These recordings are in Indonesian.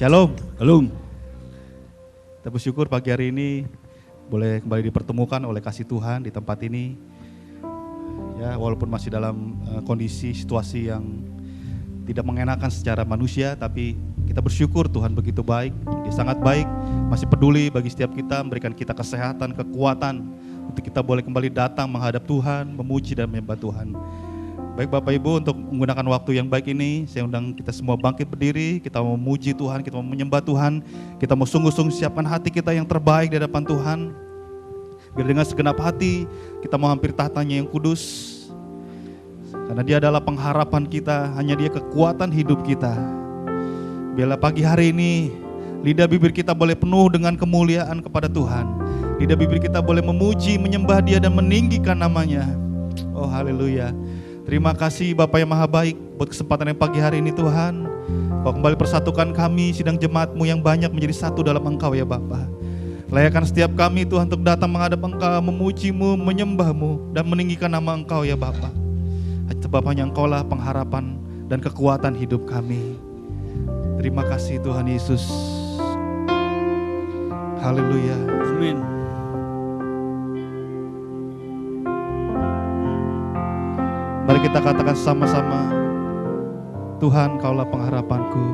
Shalom. Shalom. Kita bersyukur pagi hari ini boleh kembali dipertemukan oleh kasih Tuhan di tempat ini. Ya, walaupun masih dalam kondisi situasi yang tidak mengenakan secara manusia, tapi kita bersyukur Tuhan begitu baik. Dia sangat baik, masih peduli bagi setiap kita, memberikan kita kesehatan, kekuatan untuk kita boleh kembali datang menghadap Tuhan, memuji dan menyembah Tuhan. Baik Bapak Ibu, untuk menggunakan waktu yang baik ini, saya undang kita semua bangkit berdiri, kita mau memuji Tuhan, kita mau menyembah Tuhan, kita mau sungguh-sungguh siapkan hati kita yang terbaik di hadapan Tuhan. Biar dengan segenap hati, kita mau hampir tahtanya yang kudus. Karena Dia adalah pengharapan kita, hanya Dia kekuatan hidup kita. Biarlah pagi hari ini, lidah bibir kita boleh penuh dengan kemuliaan kepada Tuhan. Lidah bibir kita boleh memuji, menyembah Dia dan meninggikan namanya. Oh haleluya. Terima kasih Bapa yang Maha Baik buat kesempatan yang pagi hari ini Tuhan. Kau kembali persatukan kami sidang jemaat-Mu yang banyak menjadi satu dalam Engkau ya Bapa. Layakan setiap kami Tuhan untuk datang menghadap Engkau, memuji-Mu, menyembah-Mu dan meninggikan nama Engkau ya Bapa. Sebabnya Engkau lah pengharapan dan kekuatan hidup kami. Terima kasih Tuhan Yesus. Haleluya. Amin. Mari kita katakan sama-sama, Tuhan Kaulah pengharapanku.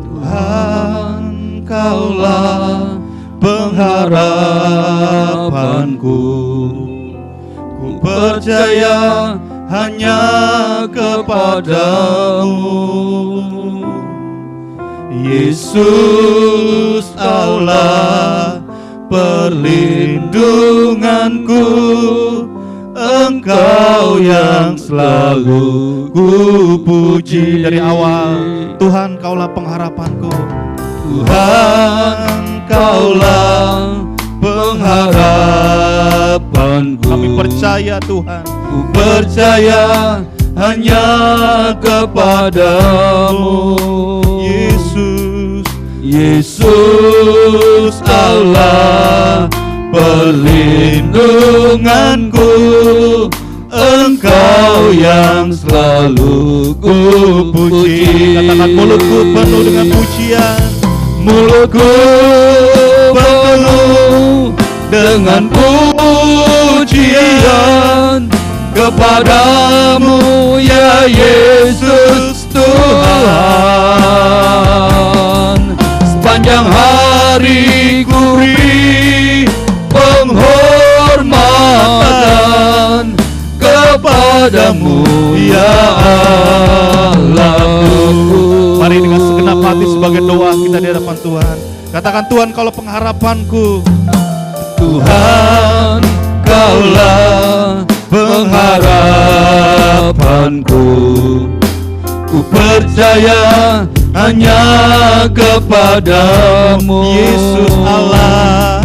Tuhan Kaulah pengharapanku. Ku percaya hanya kepadamu, Yesus Allah perlindunganku. Engkau yang selalu ku puji. Dari awal, Tuhan Kaulah pengharapanku. Tuhan Kaulah pengharapanku. Kami percaya Tuhan, ku percaya hanya kepadamu, Yesus. Yesus Allah perlindunganku. Engkau yang selalu ku puji. Katakan, mulutku penuh dengan pujian. Mulutku penuh dengan pujian kepadamu ya Yesus Tuhan. Sepanjang hari ku beri penghormatan kepadamu ya Allahku. Mari dengan segenap hati sebagai doa kita di hadapan Tuhan. Katakan, Tuhan Kaulah pengharapanku. Tuhan Kaulah pengharapanku. Ku percaya hanya kepadamu, Yesus Allah.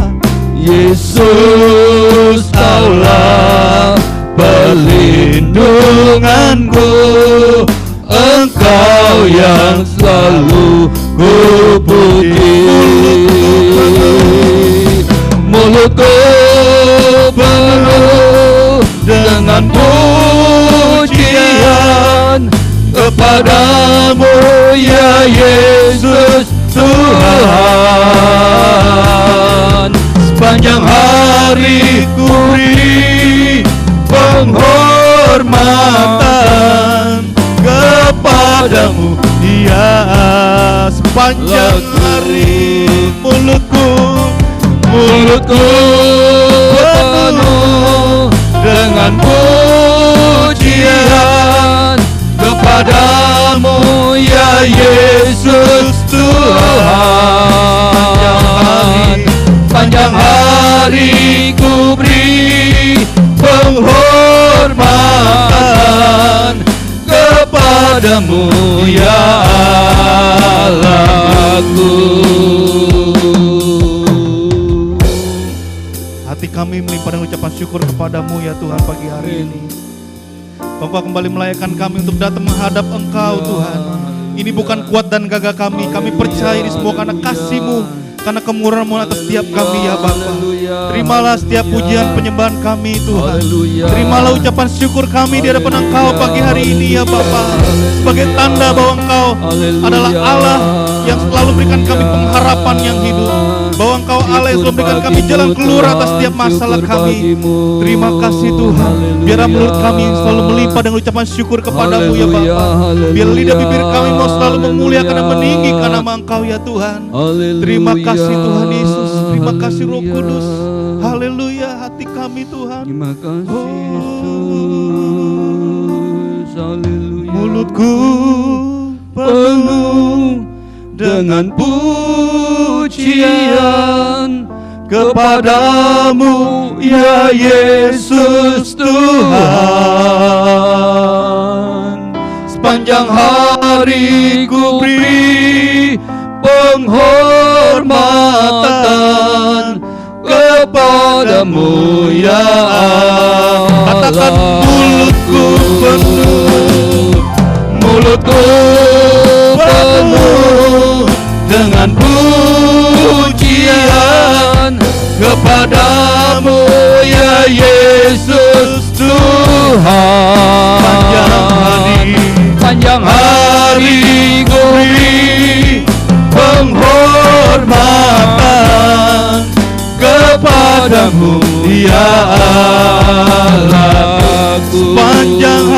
Yesus Allah perlindunganku. Engkau yang selalu ku puji. Mulutku penuh dengan pujian kepadamu ya Yesus Tuhan. Sepanjang hari ku beri penghormatan kepadamu ya. Sepanjang hari mulutku penuh dengan pujian kepadamu ya Yesus Tuhan. Panjang hari ku beri penghormatan kepadamu ya Allahku. Hati kami melimpah dengan ucapan syukur kepadamu ya Tuhan pagi hari ini. Engkau kembali melayakan kami untuk datang menghadap Engkau Tuhan. Ini bukan kuat dan gagah kami percaya ini semua karena kasih-Mu, karena kemurahan-Mu atas setiap kami ya Bapa. Terimalah setiap pujian penyembahan kami Tuhan. Terimalah ucapan syukur kami di hadapan Engkau pagi hari ini ya Bapa. Sebagai tanda bahwa Engkau adalah Allah yang selalu berikan kami pengharapan yang hidup. Bahwa Engkau Allah yang selalu berikan kami jalan keluar atas setiap masalah kami. Terima kasih Tuhan. Biarlah mulut kami selalu melimpah dengan ucapan syukur kepadamu ya Bapa. Biar lidah bibir kami mau selalu memuliakan dan meninggikan nama Engkau ya Tuhan. Terima kasih Tuhan Yesus. Terima kasih Roh Kudus. Haleluya, hati kami Tuhan. Terima kasih Yesus. Haleluya. Mulutku Penuh dengan pujian kepadamu ya Yesus Tuhan. Sepanjang hari ku beri penghormatan kepadamu ya Allah. Katakan mulutku penuh, mulutku penuh dengan pujian kepadamu ya Yesus Tuhan. Panjang hari ku beri penghormatan kepadamu ya Allahku. Panjang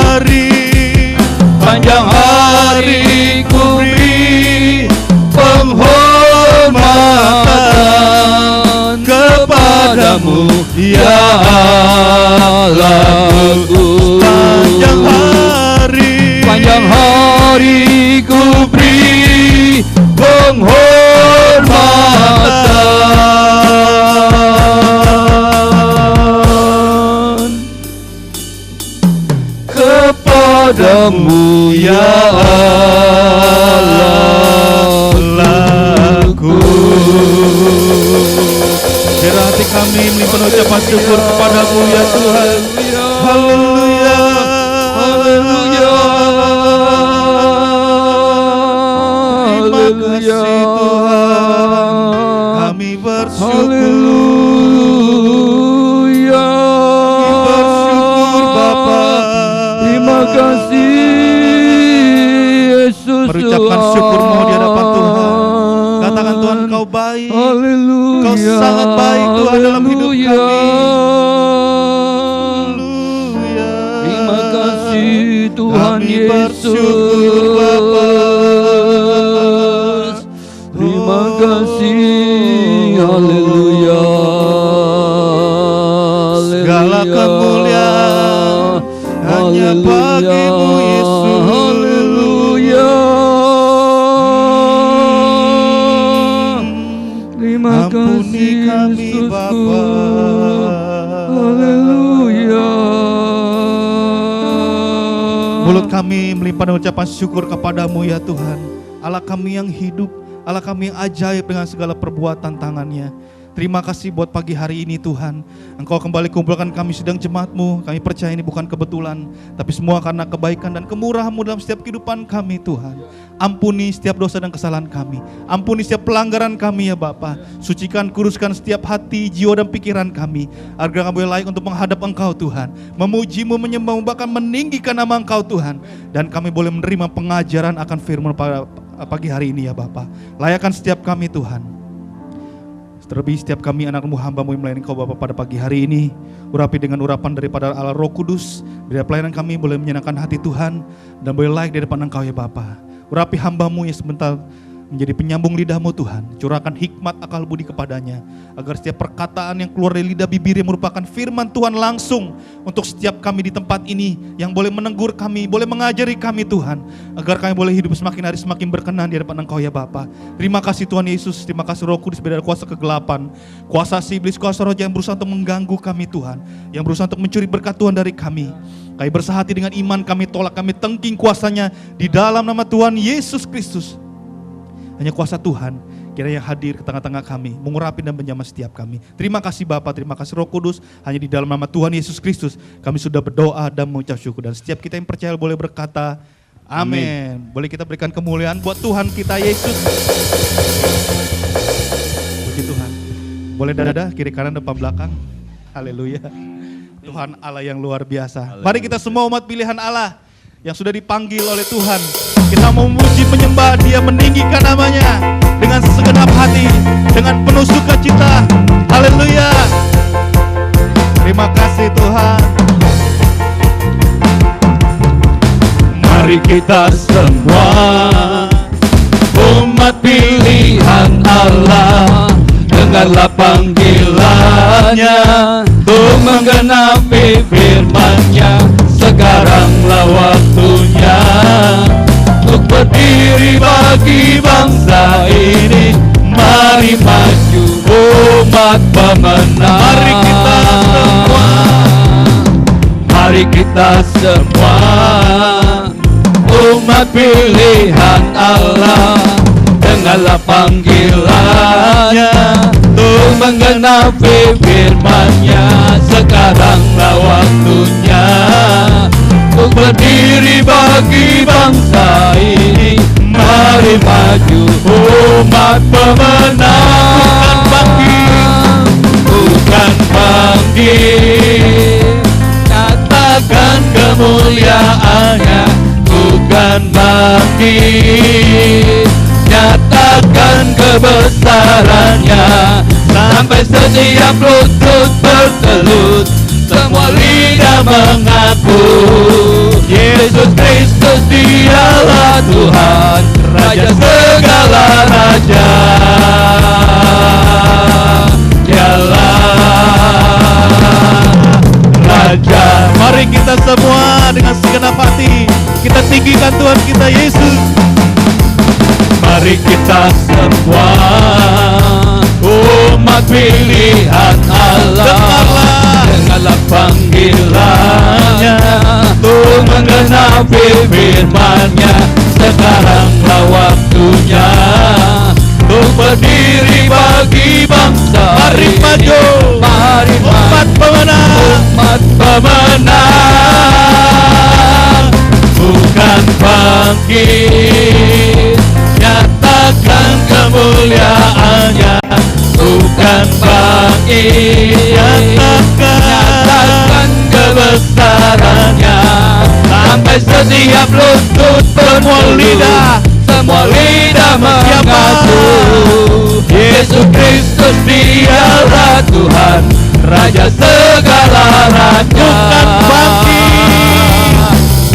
hari ku beri penghormatan kepadamu ya Allahku. Panjang hari ku beri penghormatan kepadamu ya Allahku. Biar hati kami melimpah ucapan syukur kepadamu ya Tuhan. Haleluya. Haleluya. Terima kasih Tuhan. Kami bersyukur. Haleluya. Kami bersyukur Bapa. Terima kasih Yesus. Merucapkan syukur-Mu di hadapan Tuhan. Katakan Tuhan Engkau baik. Haleluya. Engkau sangat baik Tuhan dalam hidup kami. Terima kasih Tuhan Kami Yesus. bersyukur Bapa. Terima kasih. Haleluya. Segala kemuliaan hanya bagi-Mu Yesus. Haleluya. Terima Ampuni kasih kami Yesusku. Bapa. Haleluya. Mulut kami melimpah dengan ucapan syukur kepadamu ya Tuhan. Allah kami yang hidup, Allah kami yang ajaib dengan segala perbuatan tangannya. Terima kasih buat pagi hari ini Tuhan. Engkau kembali kumpulkan kami sedang jemaat-Mu. Kami percaya ini bukan kebetulan, tapi semua karena kebaikan dan kemurahan-Mu dalam setiap kehidupan kami Tuhan. Ampuni setiap dosa dan kesalahan kami. Ampuni setiap pelanggaran kami ya Bapa. Sucikan, kuduskan setiap hati, jiwa dan pikiran kami, agar kami layak untuk menghadap Engkau Tuhan. Memuji-Mu, menyembah-Mu, bahkan meninggikan nama Engkau Tuhan. Dan kami boleh menerima pengajaran akan firman pada pagi hari ini ya Bapa. Layakkan setiap kami Tuhan. Terlebih setiap kami anak-Mu, hamba-Mu yang melayani Kau Bapa pada pagi hari ini, urapi dengan urapan daripada Allah Roh Kudus. Biar pelayanan kami boleh menyenangkan hati Tuhan dan boleh layak di depan Engkau ya Bapa. Urapi hamba-Mu yang sebentar menjadi penyambung lidah-Mu Tuhan. Curahkan hikmat akal budi kepadanya, agar setiap perkataan yang keluar dari lidah bibir yang merupakan firman Tuhan langsung untuk setiap kami di tempat ini, yang boleh menegur kami, boleh mengajari kami Tuhan, agar kami boleh hidup semakin hari semakin berkenan di hadapan Engkau ya Bapa. Terima kasih Tuhan Yesus, terima kasih Roh Kudus, dari kuasa kegelapan, kuasa si iblis, kuasa roh yang berusaha untuk mengganggu kami Tuhan, yang berusaha untuk mencuri berkat Tuhan dari kami. Kami bersehati dengan iman, kami tolak, kami tengking kuasanya di dalam nama Tuhan Yesus Kristus. Hanya kuasa Tuhan kiranya hadir ke tengah-tengah kami, mengurapi dan menjamah setiap kami. Terima kasih Bapa, terima kasih Roh Kudus. Hanya di dalam nama Tuhan Yesus Kristus kami sudah berdoa dan mengucap syukur. Dan setiap kita yang percaya boleh berkata amin. Boleh kita berikan kemuliaan buat Tuhan kita Yesus. Boleh dada, kiri kanan, depan belakang. Haleluya. Tuhan Allah yang luar biasa. Mari kita semua umat pilihan Allah yang sudah dipanggil oleh Tuhan. Kita memuji, menyembah Dia, meninggikan namanya dengan segenap hati, dengan penuh sukacita. Haleluya. Terima kasih Tuhan. Mari kita semua umat pilihan Allah, dengarlah panggilannya untuk menggenapi firman-Nya. Sekaranglah waktunya untuk berdiri bagi bangsa ini. Mari maju umat pemenang. Mari kita semua umat pilihan Allah, dengarlah panggilannya untuk menggenapi firman-Nya. Sekaranglah waktunya untuk berdiri bagi bangsa ini. Mari maju umat pemenang. Bukan bangkit, nyatakan kemuliaannya. Bukan bangkit, nyatakan kebesarannya. Sampai setiap lutut bertelut, semua lidah mengaku Yesus Kristus Dialah Tuhan, Raja segala raja. Dialah Raja. Mari kita semua dengan segenap hati kita tinggikan Tuhan kita Yesus. Mari kita semua umat pilihan Allah, dengarlah panggilannya untuk menggenapi firman-Nya. Sekaranglah waktunya untuk berdiri bagi bangsa. Mari maju, mari umat pemenang. umat pemenang. Bukan bangkit, nyatakan kemuliaannya. Bukan bangkit, nyatakan kebesarannya. Sampai setiap lutut bertelut, semua lidah mengaku Yesus Kristus Dialah Tuhan, Raja segala raja.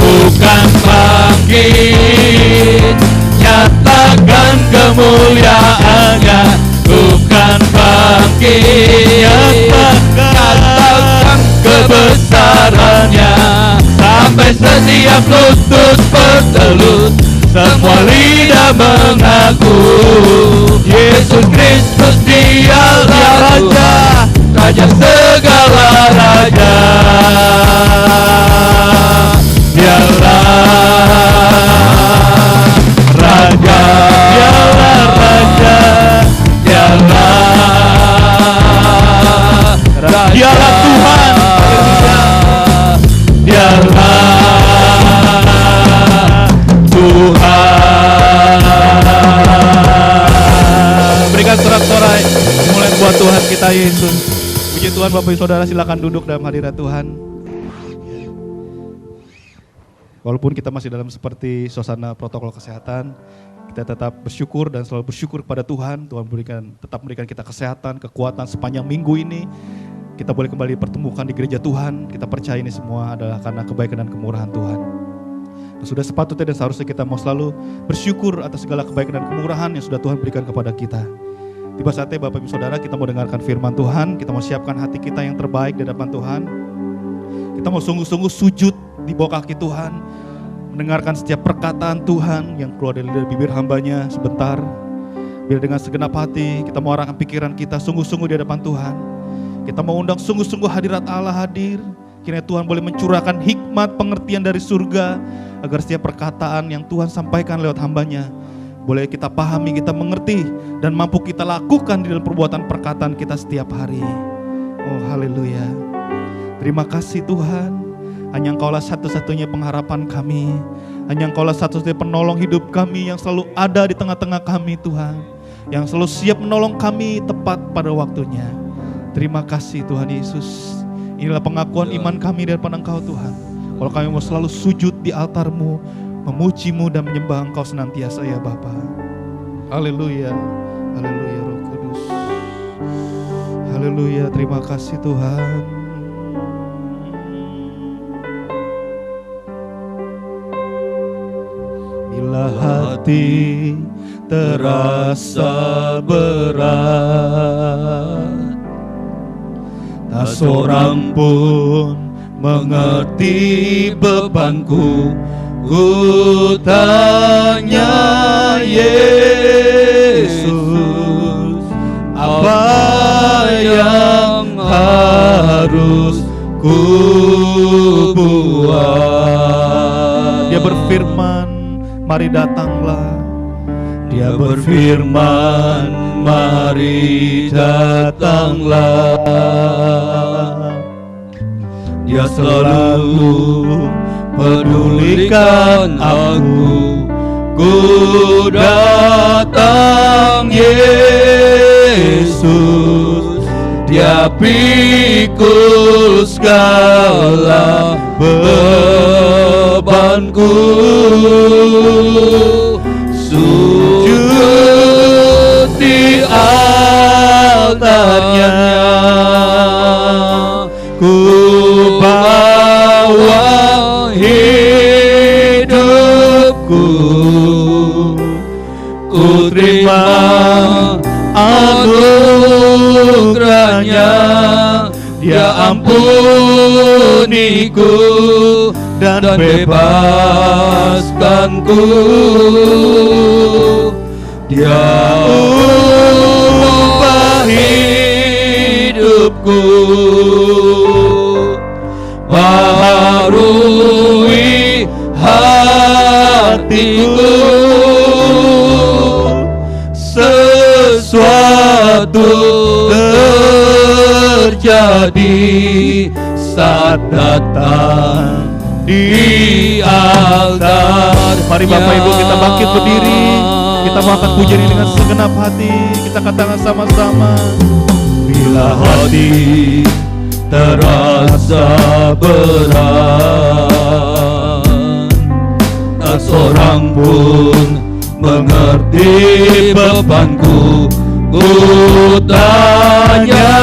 Bukan bangkit, nyatakan kemuliaannya. Bukan bangkit, nyatakan kebesarannya. Sampai setiap lutut bertelut, semua lidah mengaku Yesus Kristus Dialah Raja, Raja segala raja. Dialah Raja, Dialah Raja, Dialah Raja, Dialah Tuhan. Dialah Tuhan. Berikan sorak-sorai kemuliaan buat Tuhan kita Yesus. Puji Tuhan. Bapak Ibu Saudara, silakan duduk dalam hadirat Tuhan. Walaupun kita masih dalam seperti suasana protokol kesehatan, kita tetap bersyukur dan selalu bersyukur kepada Tuhan. Tuhan tetap memberikan kita kesehatan, kekuatan sepanjang minggu ini. Kita boleh kembali pertemukan di gereja Tuhan. Kita percaya ini semua adalah karena kebaikan dan kemurahan Tuhan. Dan sudah sepatutnya dan seharusnya kita mau selalu bersyukur atas segala kebaikan dan kemurahan yang sudah Tuhan berikan kepada kita. Tiba saatnya Bapak Ibu Saudara, kita mau dengarkan firman Tuhan. Kita mau siapkan hati kita yang terbaik di hadapan Tuhan. Kita mau sungguh-sungguh sujud di bawah kaki Tuhan, mendengarkan setiap perkataan Tuhan yang keluar dari bibir hambanya sebentar. Biar dengan segenap hati kita mau arahkan pikiran kita sungguh-sungguh di hadapan Tuhan. Kita mau undang sungguh-sungguh hadirat Allah hadir. Kiranya Tuhan boleh mencurahkan hikmat pengertian dari surga, agar setiap perkataan yang Tuhan sampaikan lewat hambanya boleh kita pahami, kita mengerti, dan mampu kita lakukan di dalam perbuatan perkataan kita setiap hari. Oh haleluya. Terima kasih Tuhan. Hanya Engkaulah satu-satunya pengharapan kami. Hanya Engkaulah satu-satunya penolong hidup kami yang selalu ada di tengah-tengah kami Tuhan. yang selalu siap menolong kami tepat pada waktunya. Terima kasih Tuhan Yesus. Inilah pengakuan iman kami di hadapan Engkau Tuhan. Kalau kami mau selalu sujud di altar-Mu, memuji-Mu dan menyembah Engkau senantiasa ya Bapa. Haleluya, haleluya Roh Kudus. Haleluya, terima kasih Tuhan. Bila hati terasa berat, tak seorang pun mengerti bebanku. Ku tanya Yesus, apa yang harus ku buat? Dia berfirman, mari datanglah. Dia berfirman, mari datanglah. Dia selalu pedulikan aku. Ku datang Yesus, Dia pikul segala bebanku. Sujud di altarnya, ku bawa hidupku. Ku terima anugerahnya, Dia ampuniku dan bebaskanku. Dia ubah hidupku, baharui hatiku. Sesuatu terjadi saat datang di altar. Mari Bapak Ibu kita bangkit berdiri, kita mau angkat pujian ini dengan segenap hati. Kita katakan sama-sama. Bila hati terasa berat, tak seorang pun mengerti bebanku. Ku tanya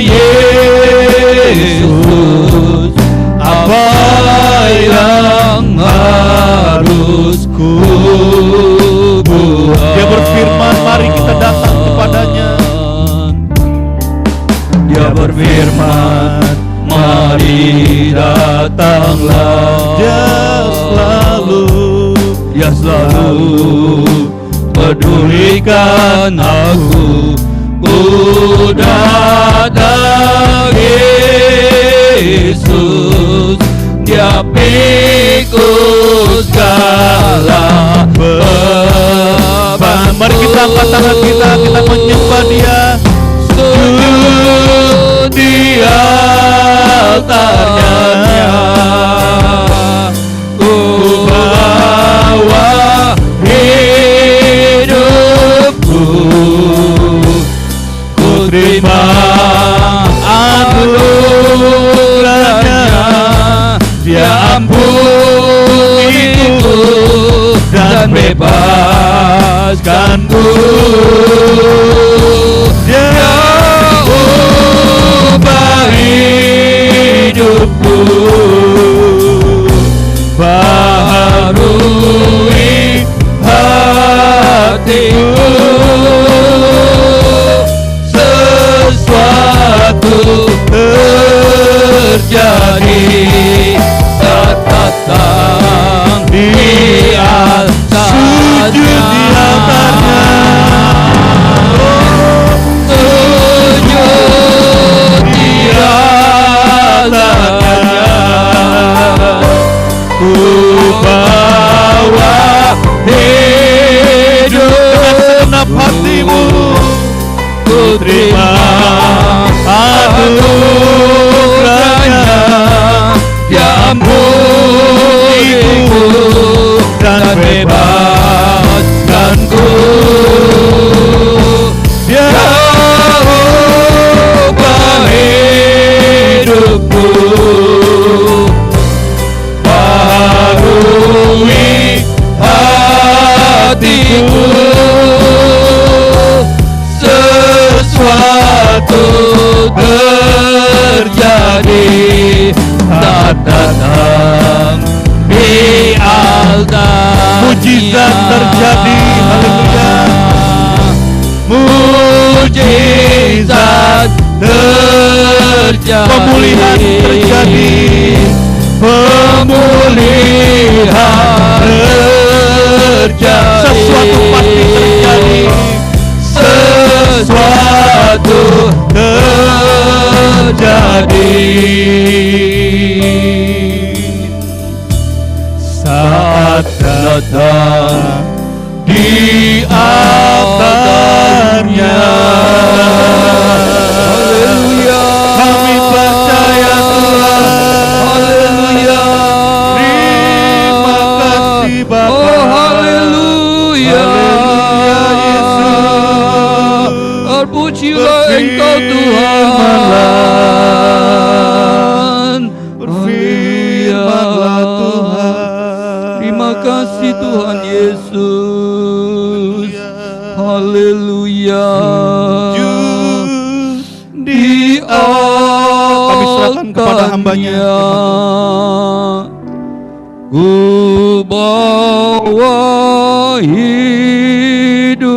Yesus, apa yang harus ku buat? Dia berfirman, mari kita datang kepadanya. Dia berfirman, mari datanglah. Dia selalu pedulikan aku. Ku datang Yesus, Dia pikul segala beban. Mari kita angkat tangan kita menyembah Dia. Sujud di altarnya, ku bawa hidupku. Ku terima anugerahnya, Dia ampuniku dan bebaskanku. Dia ubah hidupku, baharui hatiku. Sesuatu terjadi saat datang di altarnya. Sujud di altarnya. Sujud di altarnya. Ku bawa hidup dengan segenap hatimu. Ku terima anugerahnya, Dia ampuniku dan bebaskanku. Mujizat terjadi, haleluya. Mujizat terjadi. Pemulihan terjadi. Pemulihan terjadi. Sesuatu pasti terjadi. Sesuatu terjadi. Saat datang di altarnya. Haleluya. Kami percaya Tuhan. Haleluya. Terima kasih Bapa. Oh haleluya. Haleluya, Yesus. Terpujilah Engkau Tuhan. Berfirmanlah Tuhan. Terima kasih Tuhan Yesus. Haleluya. Di Kami serahkan kepada hamba-Nya. Ku bawa hidupku,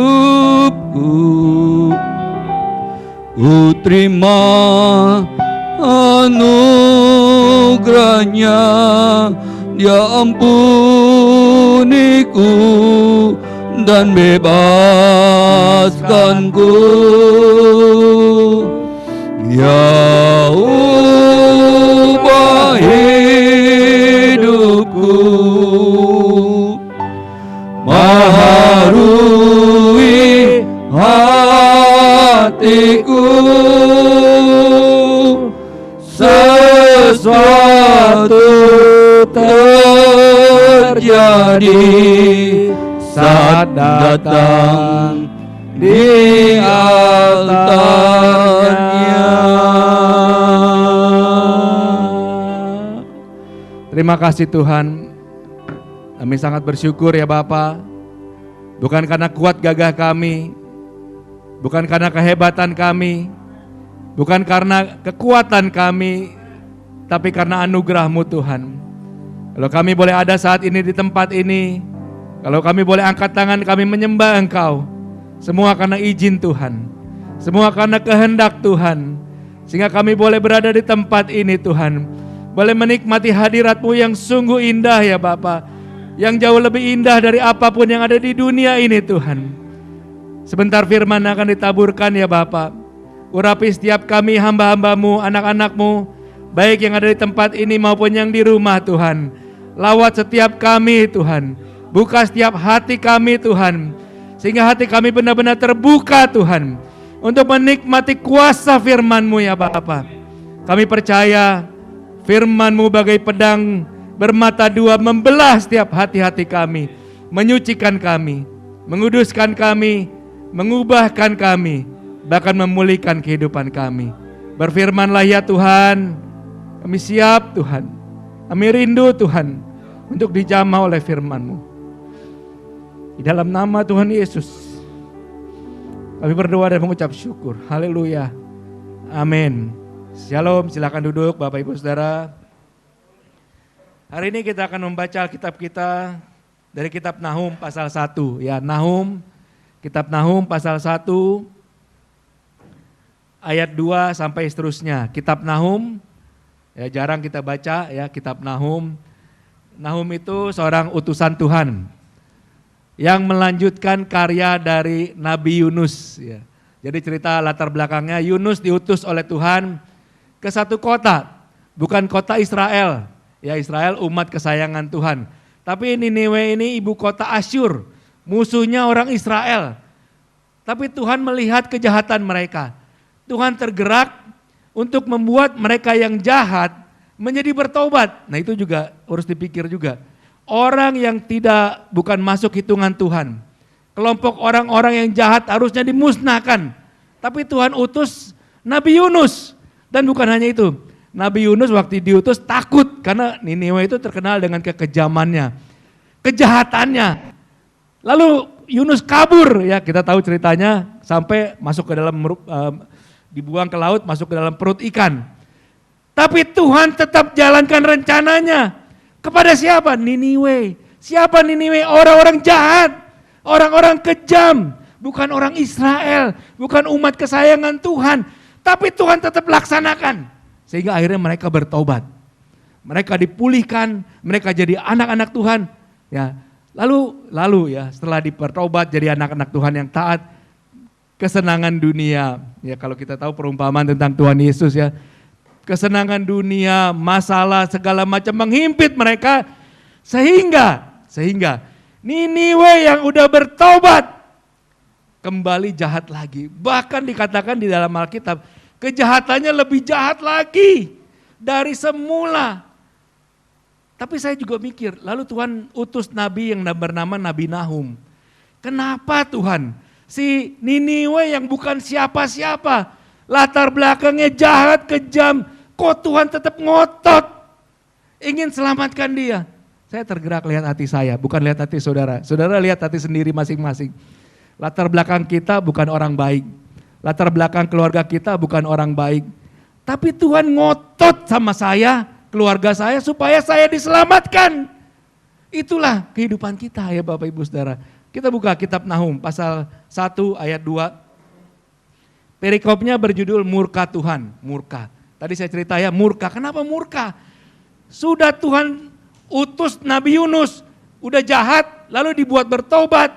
ku terima anugerahnya, Dia ampuniku dan bebaskanku. Ya ubah hidupku, baharui hatiku, sesuatu terjadi saat datang di altarnya. Terima kasih Tuhan. Kami sangat bersyukur ya Bapa. Bukan karena kuat gagah kami, bukan karena kehebatan kami, bukan karena kekuatan kami, tapi karena anugerah-Mu Tuhan. Kalau kami boleh ada saat ini di tempat ini, kalau kami boleh angkat tangan kami menyembah Engkau, semua karena izin Tuhan, semua karena kehendak Tuhan, sehingga kami boleh berada di tempat ini Tuhan, boleh menikmati hadirat-Mu yang sungguh indah ya Bapa, yang jauh lebih indah dari apapun yang ada di dunia ini Tuhan. Sebentar firman akan ditaburkan ya Bapa, urapi setiap kami hamba-hamba-Mu, anak-anak-Mu, baik yang ada di tempat ini maupun yang di rumah Tuhan. Lawat setiap kami Tuhan, buka setiap hati kami Tuhan, sehingga hati kami benar-benar terbuka Tuhan, untuk menikmati kuasa firman-Mu ya Bapa. Kami percaya firman-Mu bagai pedang bermata dua membelah setiap hati-hati kami, menyucikan kami, menguduskan kami, mengubahkan kami, bahkan memulihkan kehidupan kami. Berfirmanlah ya Tuhan, kami siap Tuhan, kami rindu Tuhan untuk dijamah oleh firman-Mu. Di dalam nama Tuhan Yesus kami berdoa dan mengucap syukur. Haleluya. Amin. Shalom, silakan duduk Bapak Ibu Saudara. Hari ini kita akan membaca Alkitab kita dari kitab Nahum pasal 1. Ya, Nahum, kitab Nahum pasal 1 ayat 2 sampai seterusnya. Kitab Nahum, ya jarang kita baca ya kitab Nahum. Nahum itu seorang utusan Tuhan yang melanjutkan karya dari Nabi Yunus. Ya. Jadi cerita latar belakangnya, Yunus diutus oleh Tuhan ke satu kota, bukan kota Israel. Ya, Israel umat kesayangan Tuhan. Tapi Niniwe ini ibu kota Asyur, musuhnya orang Israel. Tapi Tuhan melihat kejahatan mereka. Tuhan tergerak untuk membuat mereka yang jahat menjadi bertobat. Nah itu juga harus dipikir juga. Orang yang bukan masuk hitungan Tuhan. Kelompok orang-orang yang jahat harusnya dimusnahkan. Tapi Tuhan utus Nabi Yunus. Dan bukan hanya itu. Nabi Yunus waktu diutus takut karena Niniwe itu terkenal dengan kekejamannya, kejahatannya. Lalu Yunus kabur, ya kita tahu ceritanya, sampai masuk ke dalam dibuang ke laut, masuk ke dalam perut ikan. Tapi Tuhan tetap jalankan rencananya. Kepada siapa? Niniwe. Siapa Niniwe? Orang-orang jahat, orang-orang kejam, bukan orang Israel, bukan umat kesayangan Tuhan. Tapi Tuhan tetap laksanakan. Sehingga akhirnya mereka bertobat. Mereka dipulihkan, mereka jadi anak-anak Tuhan. Ya, lalu ya setelah dipertobat jadi anak-anak Tuhan yang taat, kesenangan dunia. Ya kalau kita tahu perumpamaan tentang Tuhan Yesus ya. Kesenangan dunia, masalah segala macam menghimpit mereka sehingga Niniwe yang udah bertobat kembali jahat lagi. Bahkan dikatakan di dalam Alkitab, kejahatannya lebih jahat lagi dari semula. Tapi saya juga mikir, lalu Tuhan utus nabi yang bernama Nabi Nahum. Kenapa Tuhan? Si Niniwe yang bukan siapa-siapa, latar belakangnya jahat, kejam, kok Tuhan tetap ngotot ingin selamatkan dia. Saya tergerak lihat hati saya, bukan lihat hati saudara. Saudara lihat hati sendiri masing-masing. Latar belakang kita bukan orang baik. Latar belakang keluarga kita bukan orang baik. Tapi Tuhan ngotot sama saya, keluarga saya supaya saya diselamatkan. Itulah kehidupan kita ya Bapak Ibu Saudara. Kita buka kitab Nahum pasal 1 ayat 2. Perikopnya berjudul murka Tuhan, murka. Tadi saya cerita ya murka, kenapa murka? Sudah Tuhan utus Nabi Yunus, udah jahat lalu dibuat bertobat.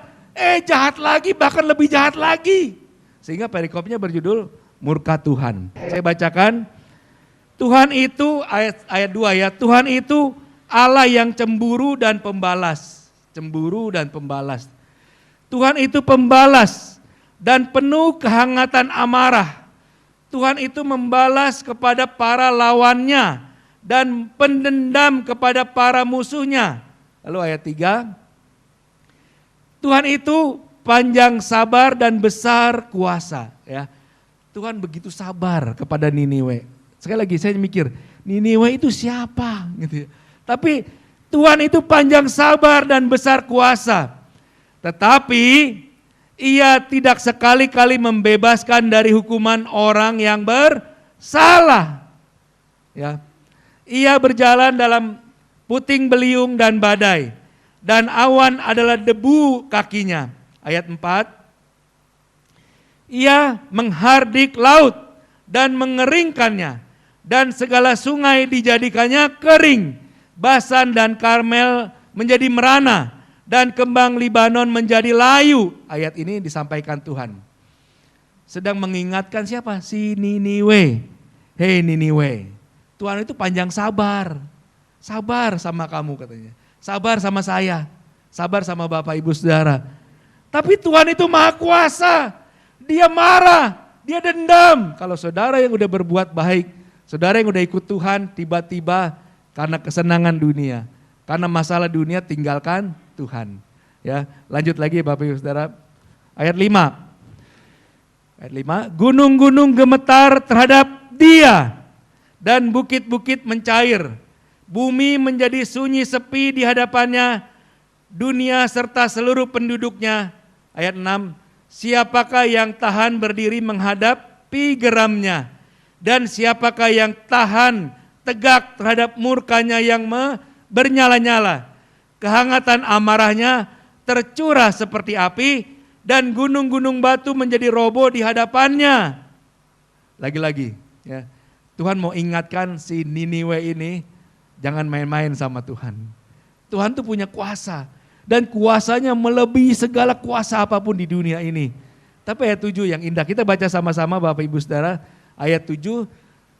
Jahat lagi, bahkan lebih jahat lagi. Sehingga perikopnya berjudul murka Tuhan. Saya bacakan, Tuhan itu ayat 2 ya, Tuhan itu Allah yang cemburu dan pembalas. Cemburu dan pembalas. Tuhan itu pembalas dan penuh kehangatan amarah. Tuhan itu membalas kepada para lawannya dan pendendam kepada para musuhnya. Lalu ayat 3, Tuhan itu panjang sabar dan besar kuasa. Ya, Tuhan begitu sabar kepada Niniwe. Sekali lagi saya mikir, Niniwe itu siapa? Gitu ya. Tapi Tuhan itu panjang sabar dan besar kuasa. Tetapi Ia tidak sekali-kali membebaskan dari hukuman orang yang bersalah. Ya. Ia berjalan dalam puting beliung dan badai, dan awan adalah debu kakinya. Ayat 4, Ia menghardik laut dan mengeringkannya, dan segala sungai dijadikannya kering. Basan dan Karmel menjadi merana, dan kembang Libanon menjadi layu. Ayat ini disampaikan Tuhan. Sedang mengingatkan siapa? Si Niniwe. Hei Niniwe, Tuhan itu panjang sabar. Sabar sama kamu katanya. Sabar sama saya. Sabar sama Bapak Ibu Saudara. Tapi Tuhan itu maha kuasa. Dia marah, dia dendam. Kalau saudara yang udah berbuat baik, saudara yang udah ikut Tuhan, tiba-tiba karena kesenangan dunia, karena masalah dunia tinggalkan Tuhan. Ya, lanjut lagi Bapak Ibu Saudara. Ayat 5. Ayat 5, gunung-gunung gemetar terhadap Dia dan bukit-bukit mencair. Bumi menjadi sunyi sepi di hadapannya, dunia serta seluruh penduduknya. Ayat 6, siapakah yang tahan berdiri menghadapi geramnya? Dan siapakah yang tahan tegak terhadap murkanya yang bernyala-nyala? Kehangatan amarahnya tercurah seperti api, dan gunung-gunung batu menjadi roboh di hadapannya. Lagi-lagi ya, Tuhan mau ingatkan si Niniwe ini, jangan main-main sama Tuhan. Tuhan tuh punya kuasa, dan kuasanya melebihi segala kuasa apapun di dunia ini. Tapi ayat 7 yang indah, kita baca sama-sama Bapak Ibu Saudara. Ayat 7,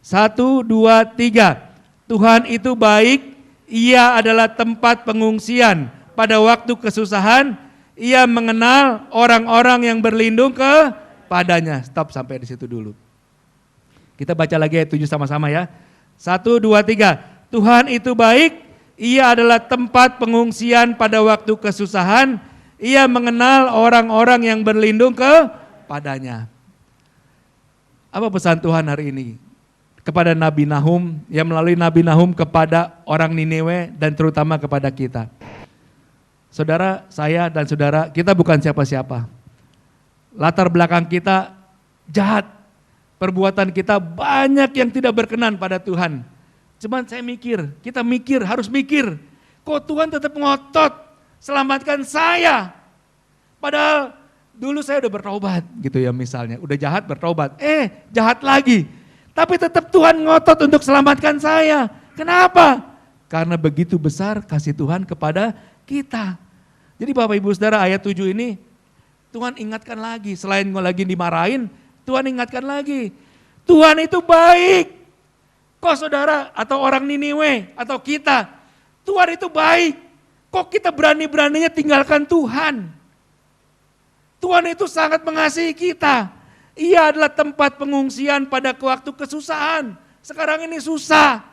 1, 2, 3. Tuhan itu baik, Ia adalah tempat pengungsian. Pada waktu kesusahan, Ia mengenal orang-orang yang berlindung kepadanya. Stop sampai di situ dulu. Kita baca lagi ayat 7 sama-sama ya. 1, 2, 3. Tuhan itu baik, Ia adalah tempat pengungsian pada waktu kesusahan. Ia mengenal orang-orang yang berlindung kepadanya. Apa pesan Tuhan hari ini? Kepada Nabi Nahum, yang melalui Nabi Nahum kepada orang Niniwe dan terutama kepada kita. Saudara, saya dan saudara, kita bukan siapa-siapa. Latar belakang kita jahat. Perbuatan kita banyak yang tidak berkenan pada Tuhan. Cuman saya mikir, kita mikir, harus mikir. Kok Tuhan tetap ngotot selamatkan saya. Padahal dulu saya udah bertobat gitu ya misalnya, udah jahat bertobat, jahat lagi. Tapi tetap Tuhan ngotot untuk selamatkan saya. Kenapa? Karena begitu besar kasih Tuhan kepada kita. Jadi Bapak Ibu Saudara ayat 7 ini Tuhan ingatkan lagi, selain lagi dimarahin, Tuhan ingatkan lagi. Tuhan itu baik. Kok saudara atau orang Niniwe atau kita, Tuhan itu baik. Kok kita berani-beraninya tinggalkan Tuhan? Tuhan itu sangat mengasihi kita. Ia adalah tempat pengungsian pada waktu kesusahan. Sekarang ini susah,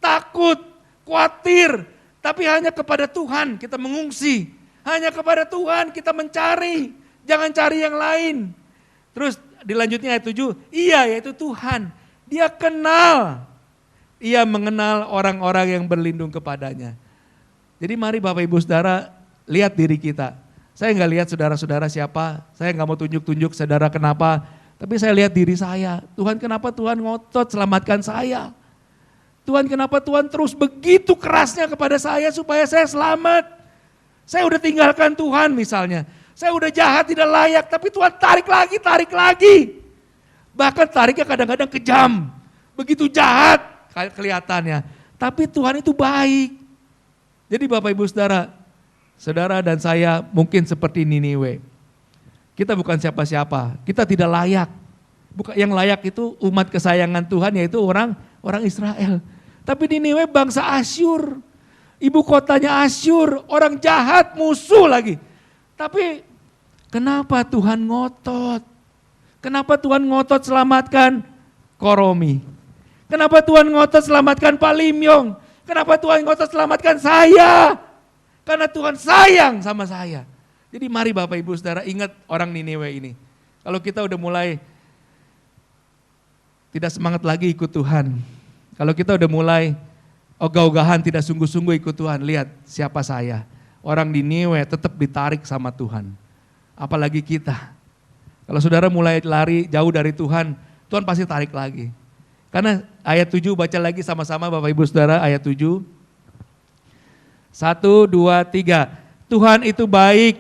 takut, khawatir. Tapi hanya kepada Tuhan kita mengungsi. Hanya kepada Tuhan kita mencari. Jangan cari yang lain. Terus dilanjutnya ayat 7, ia yaitu Tuhan. Dia kenal. Ia mengenal orang-orang yang berlindung kepadanya. Jadi mari Bapak Ibu Saudara lihat diri kita. Saya nggak lihat saudara-saudara siapa, saya nggak mau tunjuk-tunjuk saudara kenapa, tapi saya lihat diri saya. Tuhan kenapa Tuhan ngotot selamatkan saya? Tuhan kenapa Tuhan terus begitu kerasnya kepada saya supaya saya selamat? Saya udah tinggalkan Tuhan misalnya, saya udah jahat tidak layak, tapi Tuhan tarik lagi. Bahkan tariknya kadang-kadang kejam, begitu jahat kelihatannya. Tapi Tuhan itu baik. Jadi Bapak Ibu Saudara dan saya mungkin seperti Niniwe. Kita bukan siapa-siapa, kita tidak layak. Yang layak itu umat kesayangan Tuhan yaitu orang Israel. Tapi Niniwe bangsa Asyur, ibu kotanya Asyur, orang jahat, musuh lagi. Tapi kenapa Tuhan ngotot? Kenapa Tuhan ngotot selamatkan Koromi? Kenapa Tuhan ngotot selamatkan Pak Limyong? Kenapa Tuhan ngotot selamatkan saya? Karena Tuhan sayang sama saya. Jadi mari Bapak Ibu Saudara ingat orang Niniwe ini. Kalau kita udah mulai tidak semangat lagi ikut Tuhan. Kalau kita udah mulai ogah-ogahan tidak sungguh-sungguh ikut Tuhan. Lihat siapa saya. Orang Niniwe tetap ditarik sama Tuhan. Apalagi kita. Kalau saudara mulai lari jauh dari Tuhan, Tuhan pasti tarik lagi. Karena ayat 7 baca lagi sama-sama Bapak Ibu Saudara ayat 7. 1, 2, 3. Tuhan itu baik,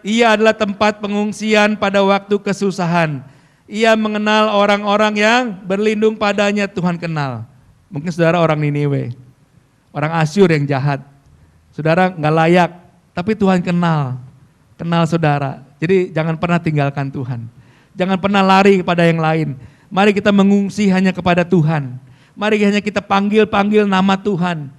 ia adalah tempat pengungsian pada waktu kesusahan. Ia mengenal orang-orang yang berlindung padanya, Tuhan kenal. Mungkin saudara orang Niniwe, orang Asyur yang jahat. Saudara nggak layak, tapi Tuhan kenal saudara. Jadi jangan pernah tinggalkan Tuhan. Jangan pernah lari kepada yang lain. Mari kita mengungsi hanya kepada Tuhan. Mari hanya kita panggil nama Tuhan.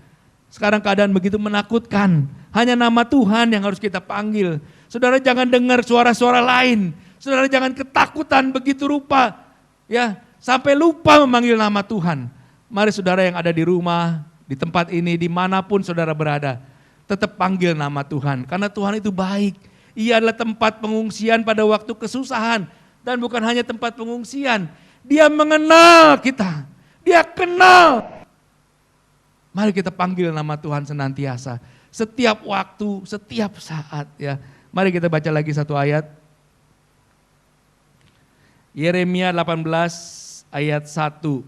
Sekarang keadaan begitu menakutkan. Hanya nama Tuhan yang harus kita panggil. Saudara jangan dengar suara-suara lain. Saudara jangan ketakutan begitu rupa. Ya, sampai lupa memanggil nama Tuhan. Mari saudara yang ada di rumah, di tempat ini, dimanapun saudara berada. Tetap panggil nama Tuhan. Karena Tuhan itu baik. Ia adalah tempat pengungsian pada waktu kesusahan. Dan bukan hanya tempat pengungsian. Dia mengenal kita. Dia kenal. Mari kita panggil nama Tuhan senantiasa. Setiap waktu, setiap saat ya. Mari kita baca lagi satu ayat. Yeremia 18 ayat 1.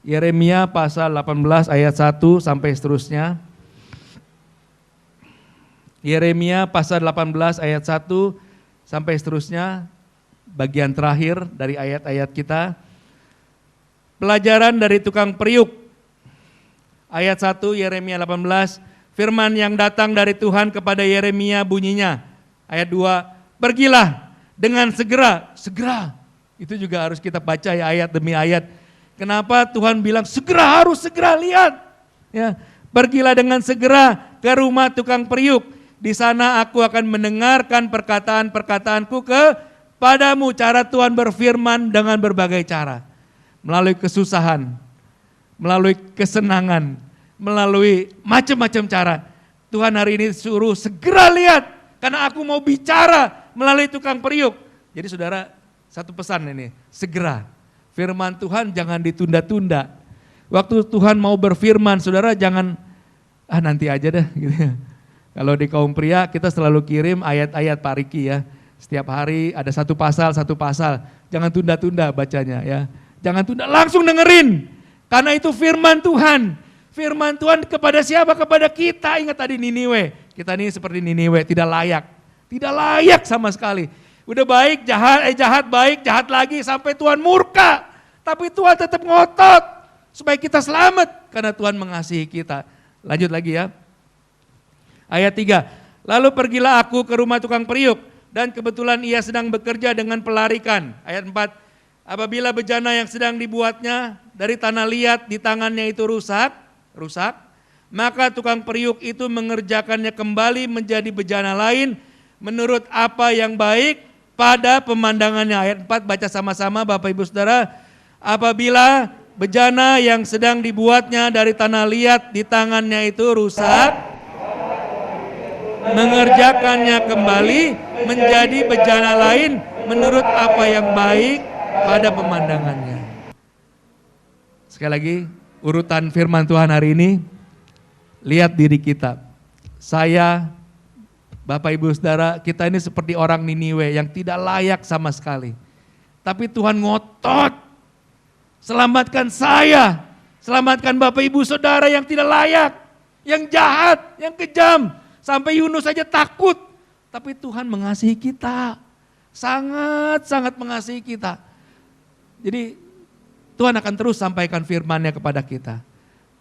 Yeremia pasal 18 ayat 1 sampai seterusnya. Yeremia pasal 18 ayat 1 sampai seterusnya. Bagian terakhir dari ayat-ayat kita. Pelajaran dari tukang periuk. Ayat 1 Yeremia 18, firman yang datang dari Tuhan kepada Yeremia bunyinya. Ayat 2, pergilah dengan segera. Itu juga harus kita baca ya ayat demi ayat. Kenapa Tuhan bilang harus segera lihat. Ya, pergilah dengan segera ke rumah tukang periuk. Di sana aku akan mendengarkan perkataan-perkataanku kepadamu. Cara Tuhan berfirman dengan berbagai cara. Melalui kesusahan, melalui kesenangan, melalui macam-macam cara. Tuhan hari ini suruh segera lihat, karena aku mau bicara melalui tukang periuk. Jadi saudara, satu pesan ini, segera. Firman Tuhan jangan ditunda-tunda. Waktu Tuhan mau berfirman, saudara jangan, nanti aja dah. Gitu ya. Kalau di kaum pria kita selalu kirim ayat-ayat Pak Riki ya. Setiap hari ada satu pasal. Jangan tunda-tunda bacanya ya. Jangan tunda, langsung dengerin. Karena itu firman Tuhan. Firman Tuhan kepada siapa? Kepada kita. Ingat tadi Niniwe. Kita ini seperti Niniwe, tidak layak. Tidak layak sama sekali. Udah baik, jahat, baik, jahat lagi sampai Tuhan murka. Tapi Tuhan tetap ngotot supaya kita selamat karena Tuhan mengasihi kita. Lanjut lagi ya. Ayat 3. Lalu pergilah aku ke rumah tukang periuk dan kebetulan ia sedang bekerja dengan pelarikan. Ayat 4. Apabila bejana yang sedang dibuatnya dari tanah liat di tangannya itu rusak, maka tukang periuk itu mengerjakannya kembali menjadi bejana lain menurut apa yang baik pada pemandangannya. Ayat 4 baca sama-sama Bapak Ibu Saudara. Apabila bejana yang sedang dibuatnya dari tanah liat di tangannya itu rusak, mengerjakannya kembali menjadi bejana lain menurut apa yang baik pada pemandangannya. Sekali lagi, urutan firman Tuhan hari ini. Lihat diri kita. Saya, Bapak Ibu Saudara, kita ini seperti orang Niniwe yang tidak layak sama sekali. Tapi Tuhan ngotot. Selamatkan saya. Selamatkan Bapak Ibu Saudara yang tidak layak. Yang jahat, yang kejam. Sampai Yunus saja takut. Tapi Tuhan mengasihi kita. Sangat-sangat mengasihi kita. Jadi Tuhan akan terus sampaikan firman-Nya kepada kita.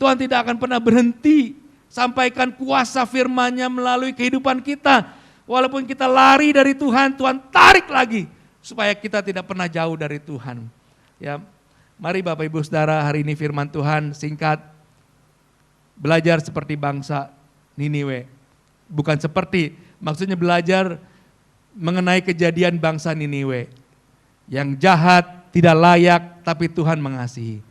Tuhan tidak akan pernah berhenti sampaikan kuasa firman-Nya melalui kehidupan kita. Walaupun kita lari dari Tuhan, Tuhan tarik lagi supaya kita tidak pernah jauh dari Tuhan. Ya, mari Bapak Ibu Saudara, hari ini firman Tuhan singkat. Belajar seperti bangsa Niniwe. Bukan seperti, maksudnya belajar mengenai kejadian bangsa Niniwe. Yang jahat, tidak layak, tapi Tuhan mengasihi.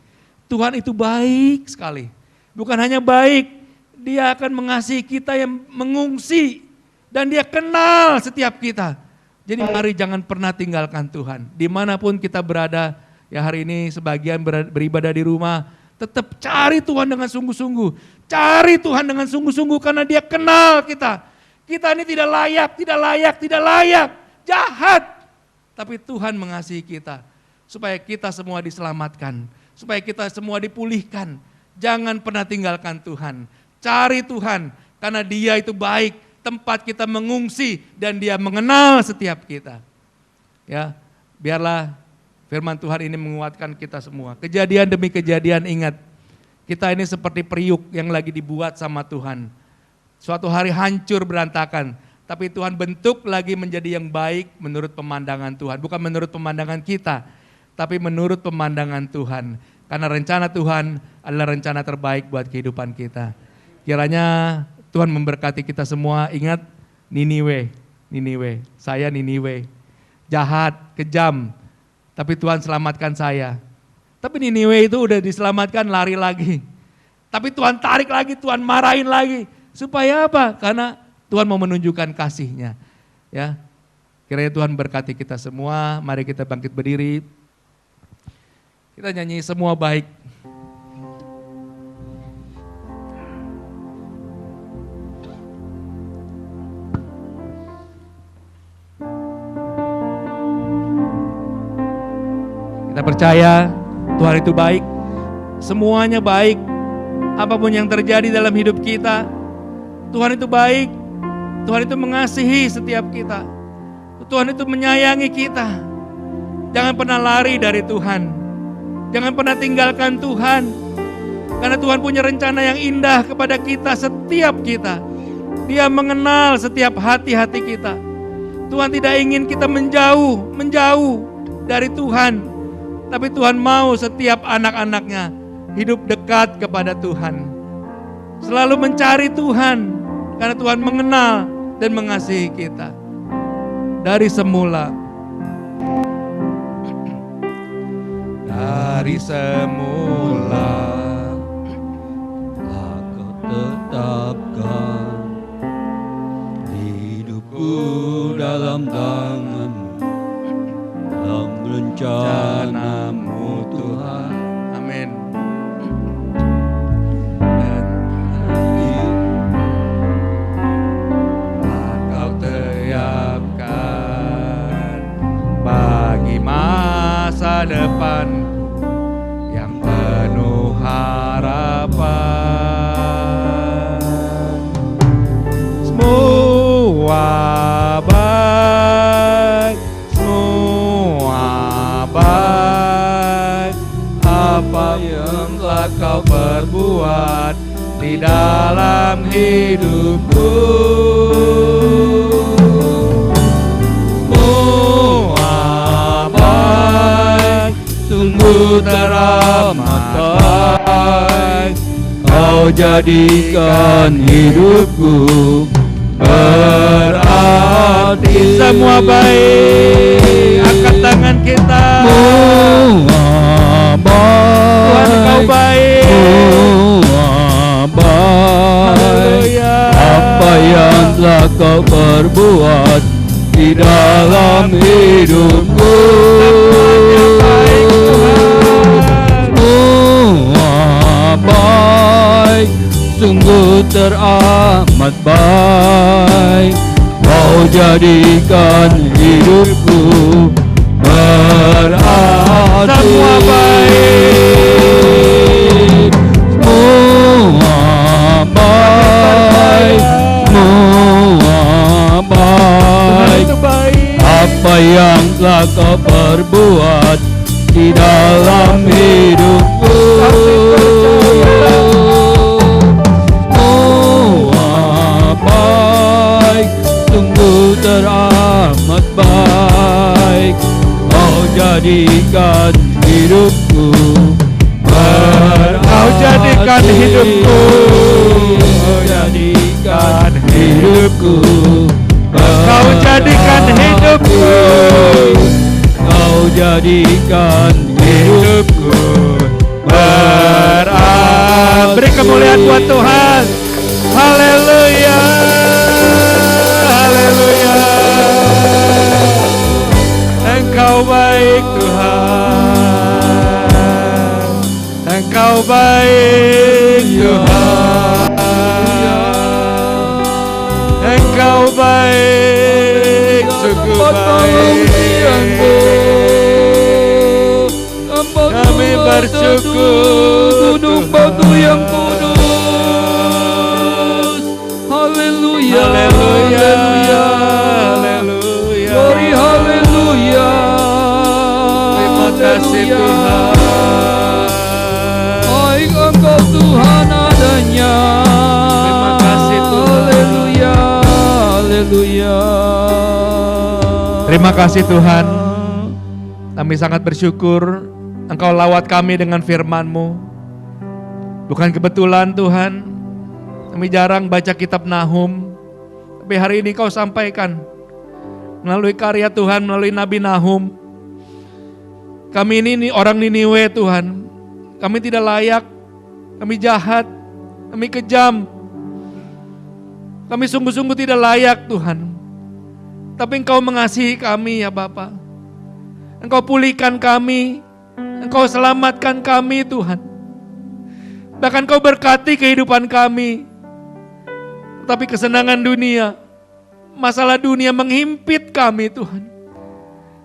Tuhan itu baik sekali. Bukan hanya baik, Dia akan mengasihi kita yang mengungsi. Dan Dia kenal setiap kita. Jadi mari jangan pernah tinggalkan Tuhan. Dimanapun kita berada, ya hari ini sebagian beribadah di rumah, tetap cari Tuhan dengan sungguh-sungguh. Cari Tuhan dengan sungguh-sungguh karena Dia kenal kita. Kita ini tidak layak, jahat. Tapi Tuhan mengasihi kita. Supaya kita semua diselamatkan. Supaya kita semua dipulihkan. Jangan pernah tinggalkan Tuhan. Cari Tuhan karena Dia itu baik, tempat kita mengungsi dan Dia mengenal setiap kita. Ya, biarlah firman Tuhan ini menguatkan kita semua. Kejadian demi kejadian ingat, kita ini seperti periuk yang lagi dibuat sama Tuhan. Suatu hari hancur berantakan, tapi Tuhan bentuk lagi menjadi yang baik menurut pemandangan Tuhan. Bukan menurut pemandangan kita, tapi menurut pemandangan Tuhan. Karena rencana Tuhan adalah rencana terbaik buat kehidupan kita. Kiranya Tuhan memberkati kita semua. Ingat Niniwe, saya Niniwe. Jahat, kejam, tapi Tuhan selamatkan saya. Tapi Niniwe itu udah diselamatkan, lari lagi. Tapi Tuhan tarik lagi, Tuhan marahin lagi. Supaya apa? Karena Tuhan mau menunjukkan kasih-Nya. Ya, kiranya Tuhan berkati kita semua. Mari kita bangkit berdiri. Kita nyanyi semua baik. Kita percaya Tuhan itu baik, semuanya baik. Apapun yang terjadi dalam hidup kita, Tuhan itu baik. Tuhan itu mengasihi setiap kita. Tuhan itu menyayangi kita. Jangan pernah lari dari Tuhan. Jangan pernah tinggalkan Tuhan. Karena Tuhan punya rencana yang indah kepada kita, setiap kita. Dia mengenal setiap hati-hati kita. Tuhan tidak ingin kita menjauh dari Tuhan. Tapi Tuhan mau setiap anak-anaknya hidup dekat kepada Tuhan. Selalu mencari Tuhan. Karena Tuhan mengenal dan mengasihi kita. Dari semula. Dari semula. Aku tetapkan hidupku dalam tangan-Mu, dalam rencana-Mu Tuhan. Amin. Dan Kau siapkan bagi masa depan yang penuh harapan. Semua di dalam hidupku. Semua baik, sungguh teramat baik. Kau jadikan hidupku berarti. Semua baik, angkat tangan kita. Semua baik, Tuhan Kau baik. Semua baik, apa yang telah Kau perbuat di dalam hidupku. Semuanya baik, Tuhan. Semua baik, sungguh teramat baik. Kau jadikan hidupku berarti. Semua baik, semua baik, semua baik. Apa yang telah Kau perbuat di dalam hidupku. Teramat baik. Kau jadikan hidupku berarti. Kau jadikan hidupku. Kau jadikan hidupku. Kau jadikan hidupku. Kau jadikan hidupku berarti. Beri kemuliaan buat Tuhan. Haleluya. Haleluya. Engkau baik Tuhan. Engkau baik Tuhan. Engkau baik, sungguh baik. Kami bersyukur Tuhan yang kudus. Haleluya. Haleluya. Haleluya. Glory haleluya. Terima kasih Tuhan. Baik Engkau Tuhan adanya. Terima kasih Tuhan. Haleluya. Haleluya. Terima kasih Tuhan. Kami sangat bersyukur Engkau lawat kami dengan firman-Mu. Bukan kebetulan Tuhan, kami jarang baca kitab Nahum, tapi hari ini Kau sampaikan melalui karya Tuhan, melalui Nabi Nahum. Kami ini orang Niniwe Tuhan, kami tidak layak, kami jahat, kami kejam, kami sungguh-sungguh tidak layak Tuhan. Tapi Engkau mengasihi kami ya Bapa. Engkau pulihkan kami, Engkau selamatkan kami Tuhan. Bahkan Kau berkati kehidupan kami. Tapi kesenangan dunia, masalah dunia menghimpit kami Tuhan.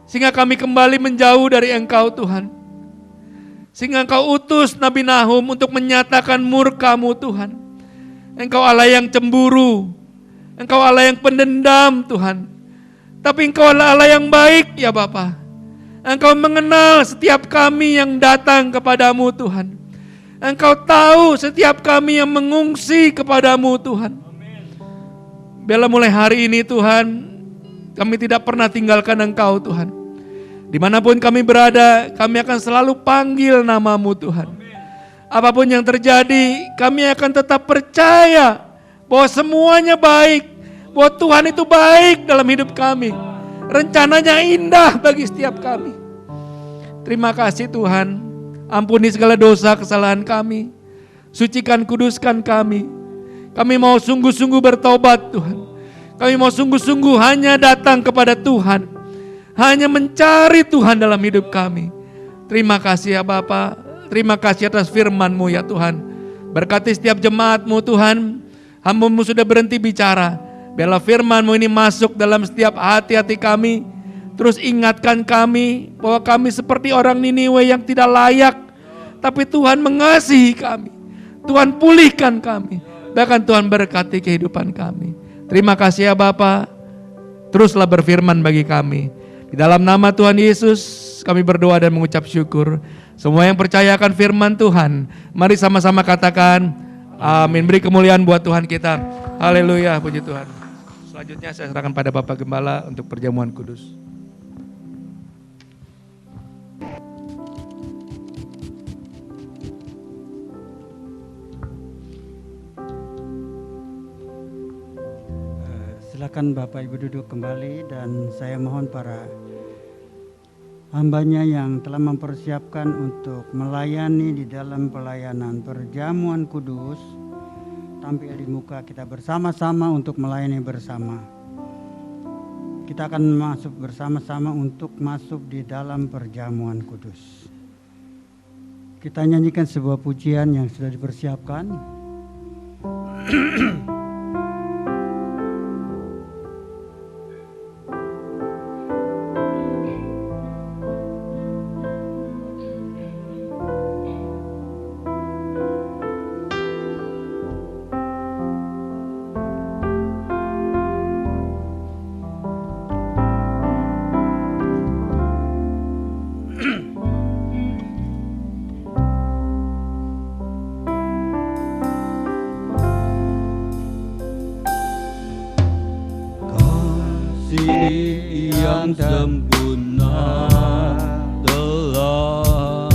Sehingga kami kembali menjauh dari Engkau Tuhan. Sehingga Engkau utus Nabi Nahum untuk menyatakan murka-Mu Tuhan. Engkau Allah yang cemburu. Engkau Allah yang pendendam Tuhan. Tapi Engkau adalah Allah yang baik ya Bapa. Engkau mengenal setiap kami yang datang kepadamu Tuhan. Engkau tahu setiap kami yang mengungsi kepadamu Tuhan. Biarlah mulai hari ini Tuhan, kami tidak pernah tinggalkan Engkau Tuhan. Dimanapun kami berada, kami akan selalu panggil namamu Tuhan. Apapun yang terjadi, kami akan tetap percaya bahwa semuanya baik. Bahwa Tuhan itu baik dalam hidup kami. Rencananya indah bagi setiap kami. Terima kasih Tuhan. Ampuni segala dosa kesalahan kami. Sucikan, kuduskan kami. Kami mau sungguh-sungguh bertobat Tuhan. Kami mau sungguh-sungguh hanya datang kepada Tuhan. Hanya mencari Tuhan dalam hidup kami. Terima kasih ya Bapa. Terima kasih atas firman-Mu ya Tuhan. Berkati setiap jemaat-Mu Tuhan. Hamba-Mu sudah berhenti bicara. Biarlah firman-Mu ini masuk dalam setiap hati-hati kami. Terus ingatkan kami bahwa kami seperti orang Niniwe yang tidak layak. Tapi Tuhan mengasihi kami. Tuhan pulihkan kami. Bahkan Tuhan berkati kehidupan kami. Terima kasih ya Bapa. Teruslah berfirman bagi kami. Di dalam nama Tuhan Yesus kami berdoa dan mengucap syukur. Semua yang percayakan firman Tuhan, mari sama-sama katakan Amin. Beri kemuliaan buat Tuhan kita. Haleluya, puji Tuhan. Selanjutnya saya serahkan pada Bapak Gembala untuk perjamuan kudus. Silakan Bapak Ibu duduk kembali dan saya mohon para hambanya yang telah mempersiapkan untuk melayani di dalam pelayanan perjamuan kudus tampil di muka kita bersama-sama untuk melayani bersama. Kita akan masuk bersama-sama untuk masuk di dalam perjamuan kudus. Kita nyanyikan sebuah pujian yang sudah dipersiapkan. Yang sempurna telah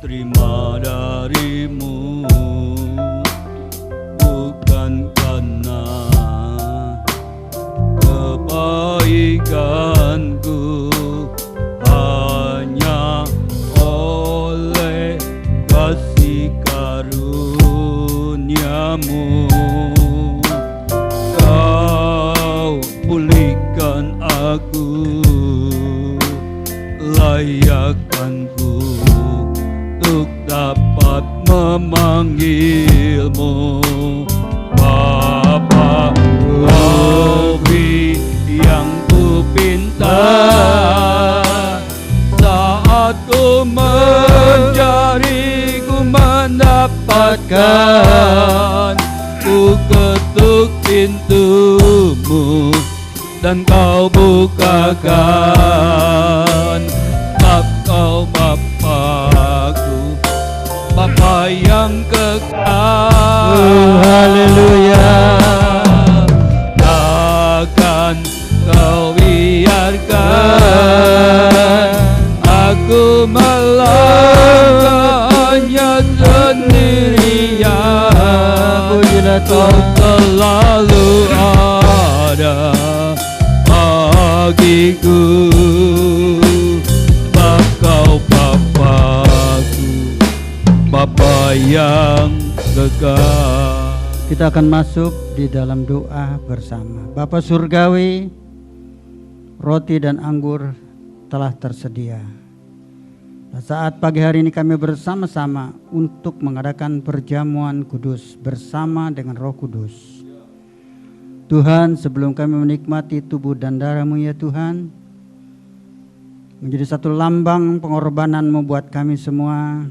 terima darimu, bukan karena kebaikanku, hanya oleh kasih karuniamu. Pulihkan aku, layakkanku untuk dapat memanggilmu Bapa. Lebih yang ku pinta saat ku mencari, ku mendapatkan. Ku ketuk pintumu dan kau bukakan. Kau Bapakku, Bapa yang kekal. Haleluya. Takkan kau biarkan aku melangkahnya sendirian. Kau selalu ada bagiku, Kau Bapakku, Bapa yang kekal. Kita akan masuk di dalam doa bersama. Bapa Surgawi, roti dan anggur telah tersedia. Saat pagi hari ini kami bersama-sama untuk mengadakan perjamuan kudus bersama dengan Roh Kudus. Tuhan, sebelum kami menikmati tubuh dan darah-Mu ya Tuhan, menjadi satu lambang pengorbanan-Mu buat kami semua.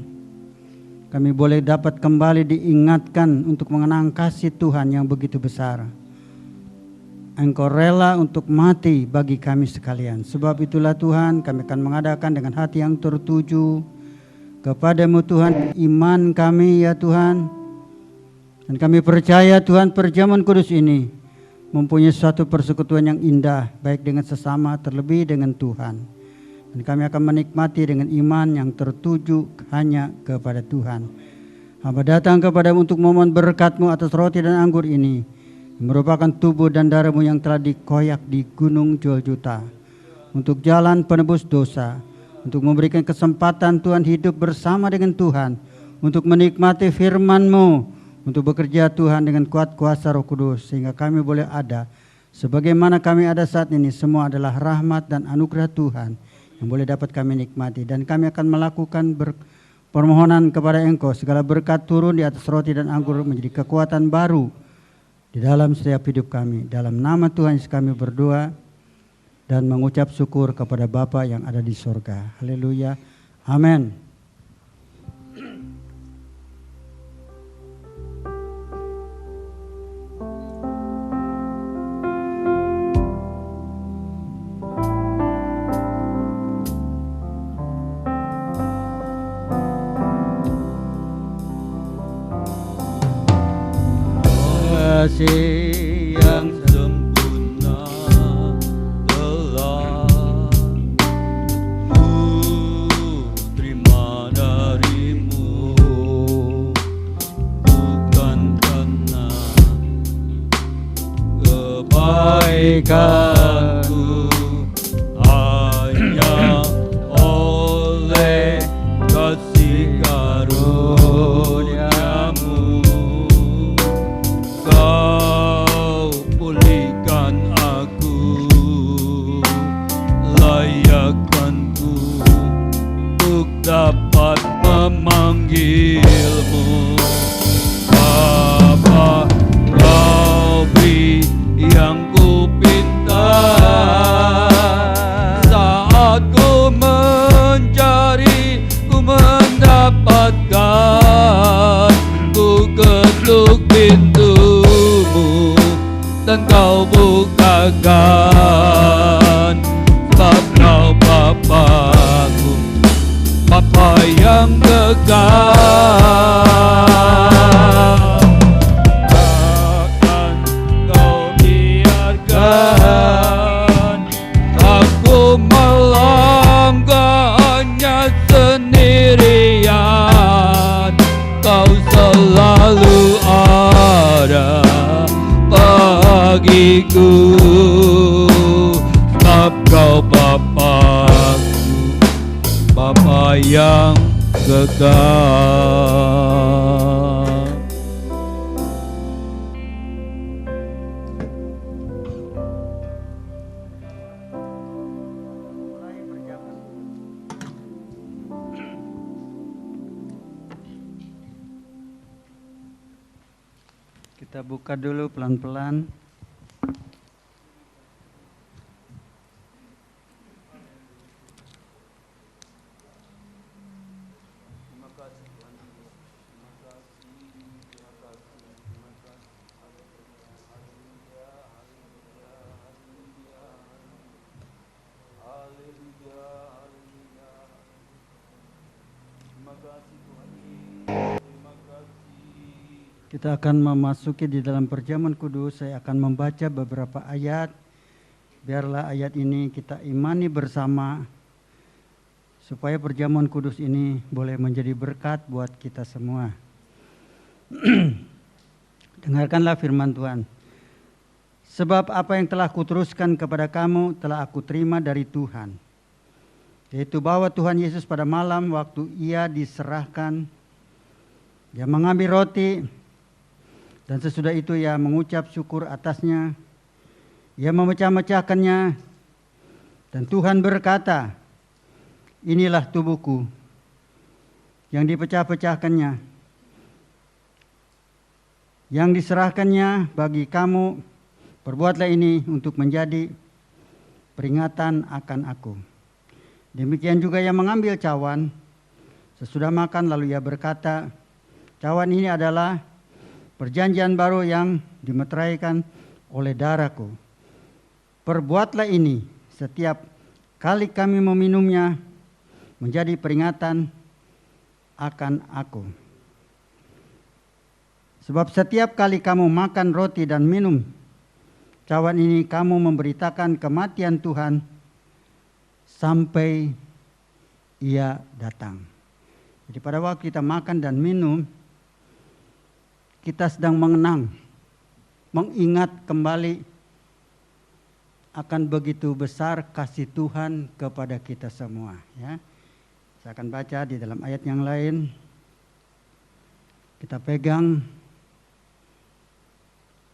Kami boleh dapat kembali diingatkan untuk mengenang kasih Tuhan yang begitu besar. Engkau rela untuk mati bagi kami sekalian. Sebab itulah Tuhan, kami akan mengadakan dengan hati yang tertuju kepadamu Tuhan, iman kami ya Tuhan. Dan kami percaya Tuhan, perjamuan kudus ini mempunyai suatu persekutuan yang indah, baik dengan sesama terlebih dengan Tuhan. Dan kami akan menikmati dengan iman yang tertuju hanya kepada Tuhan. Hamba datang kepadamu untuk memohon berkat-Mu atas roti dan anggur ini, merupakan tubuh dan darah-Mu yang telah dikoyak di gunung Golgota untuk jalan penebus dosa, untuk memberikan kesempatan Tuhan hidup bersama dengan Tuhan, untuk menikmati firman-Mu, untuk bekerja Tuhan dengan kuat kuasa Roh Kudus, sehingga kami boleh ada sebagaimana kami ada saat ini. Semua adalah rahmat dan anugerah Tuhan yang boleh dapat kami nikmati, dan kami akan melakukan permohonan kepada Engkau, segala berkat turun di atas roti dan anggur menjadi kekuatan baru di dalam setiap hidup kami. Dalam nama Tuhan Yesus kami berdoa dan mengucap syukur kepada Bapa yang ada di surga. Haleluya. Amin. kasih yang sempurna telah ku terima darimu, bukan karena kebaikanku, hanya oleh kasih karuniamu kau pulihkan aku, layakkanku untuk dapat memanggilmu Bapa, Rabbi yang ku pinta. Saat ku mencari, ku mendapatkan, ku ketuk pintumu dan kau bukakan. Sebab kau Bapakku, Bapa yang kekal. Takkan kau biarkan aku melangkah hanya sendirian. Kau selalu ada bagiku, sebab kau Bapakku, Bapa yang kekal. Kita buka dulu pelan-pelan. Kita akan memasuki di dalam perjamuan kudus. Saya akan membaca beberapa ayat. Biarlah ayat ini kita imani bersama, supaya perjamuan kudus ini boleh menjadi berkat buat kita semua. Dengarkanlah firman Tuhan. Sebab apa yang telah kuteruskan kepada kamu telah aku terima dari Tuhan, yaitu bahwa Tuhan Yesus pada malam waktu ia diserahkan, dia mengambil roti, dan sesudah itu ia mengucap syukur atasnya. Ia memecah-mecahkannya, dan Tuhan berkata, inilah tubuhku yang dipecah-pecahkannya, yang diserahkannya bagi kamu. Perbuatlah ini untuk menjadi peringatan akan aku. Demikian juga ia mengambil cawan sesudah makan, lalu ia berkata, cawan ini adalah perjanjian baru yang dimeteraikan oleh darahku. Perbuatlah ini setiap kali kami meminumnya menjadi peringatan akan aku. Sebab setiap kali kamu makan roti dan minum cawan ini, kamu memberitakan kematian Tuhan sampai ia datang. Jadi pada waktu kita makan dan minum, kita sedang mengenang, mengingat kembali akan begitu besar kasih Tuhan kepada kita semua. Ya, saya akan baca di dalam ayat yang lain. Kita pegang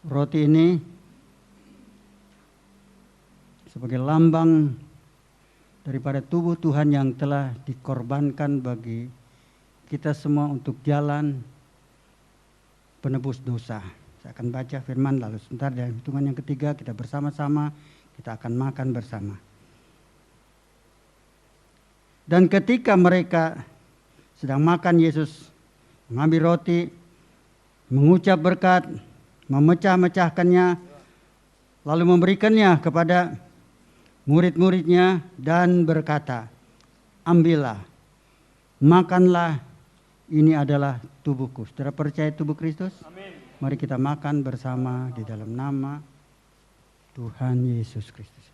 roti ini sebagai lambang daripada tubuh Tuhan yang telah dikorbankan bagi kita semua untuk jalan penebus dosa. Saya akan baca firman, lalu sebentar dalam hitungan yang ketiga kita bersama-sama kita akan makan bersama. Dan ketika mereka sedang makan, Yesus mengambil roti, mengucap berkat, memecah-mecahkannya, lalu memberikannya kepada murid-muridnya dan berkata, ambillah, makanlah, ini adalah tubuhku. Saudara percaya tubuh Kristus? Amin. Mari kita makan bersama di dalam nama Tuhan Yesus Kristus.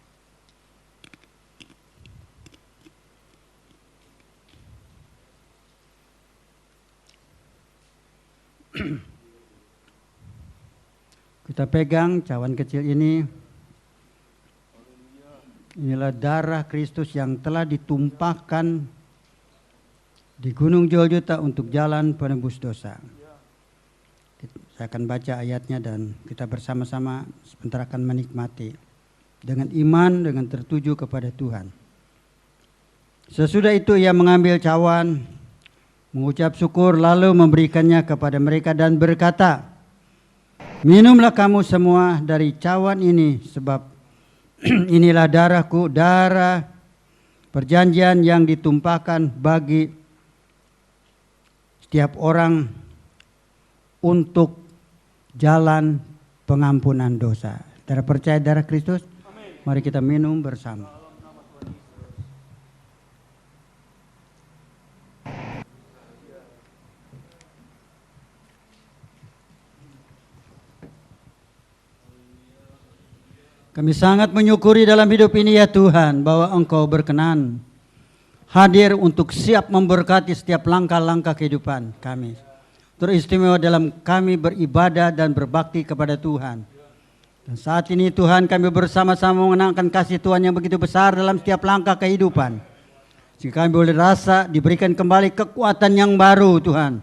Kita pegang cawan kecil ini. Inilah darah Kristus yang telah ditumpahkan di Gunung Golgota untuk jalan penebus dosa. Saya akan baca ayatnya dan kita bersama-sama sebentar akan menikmati dengan iman, dengan tertuju kepada Tuhan. Sesudah itu ia mengambil cawan, mengucap syukur lalu memberikannya kepada mereka dan berkata, "Minumlah kamu semua dari cawan ini, sebab inilah darahku, darah perjanjian yang ditumpahkan bagi setiap orang untuk jalan pengampunan dosa." Saudara percaya darah Kristus? Mari kita minum bersama. Kami sangat menyukuri dalam hidup ini ya Tuhan, bahwa Engkau berkenan hadir untuk siap memberkati setiap langkah-langkah kehidupan kami. Teristimewa dalam kami beribadah dan berbakti kepada Tuhan. Dan saat ini Tuhan, kami bersama-sama mengenangkan kasih Tuhan yang begitu besar dalam setiap langkah kehidupan. Sehingga kami boleh rasa diberikan kembali kekuatan yang baru Tuhan.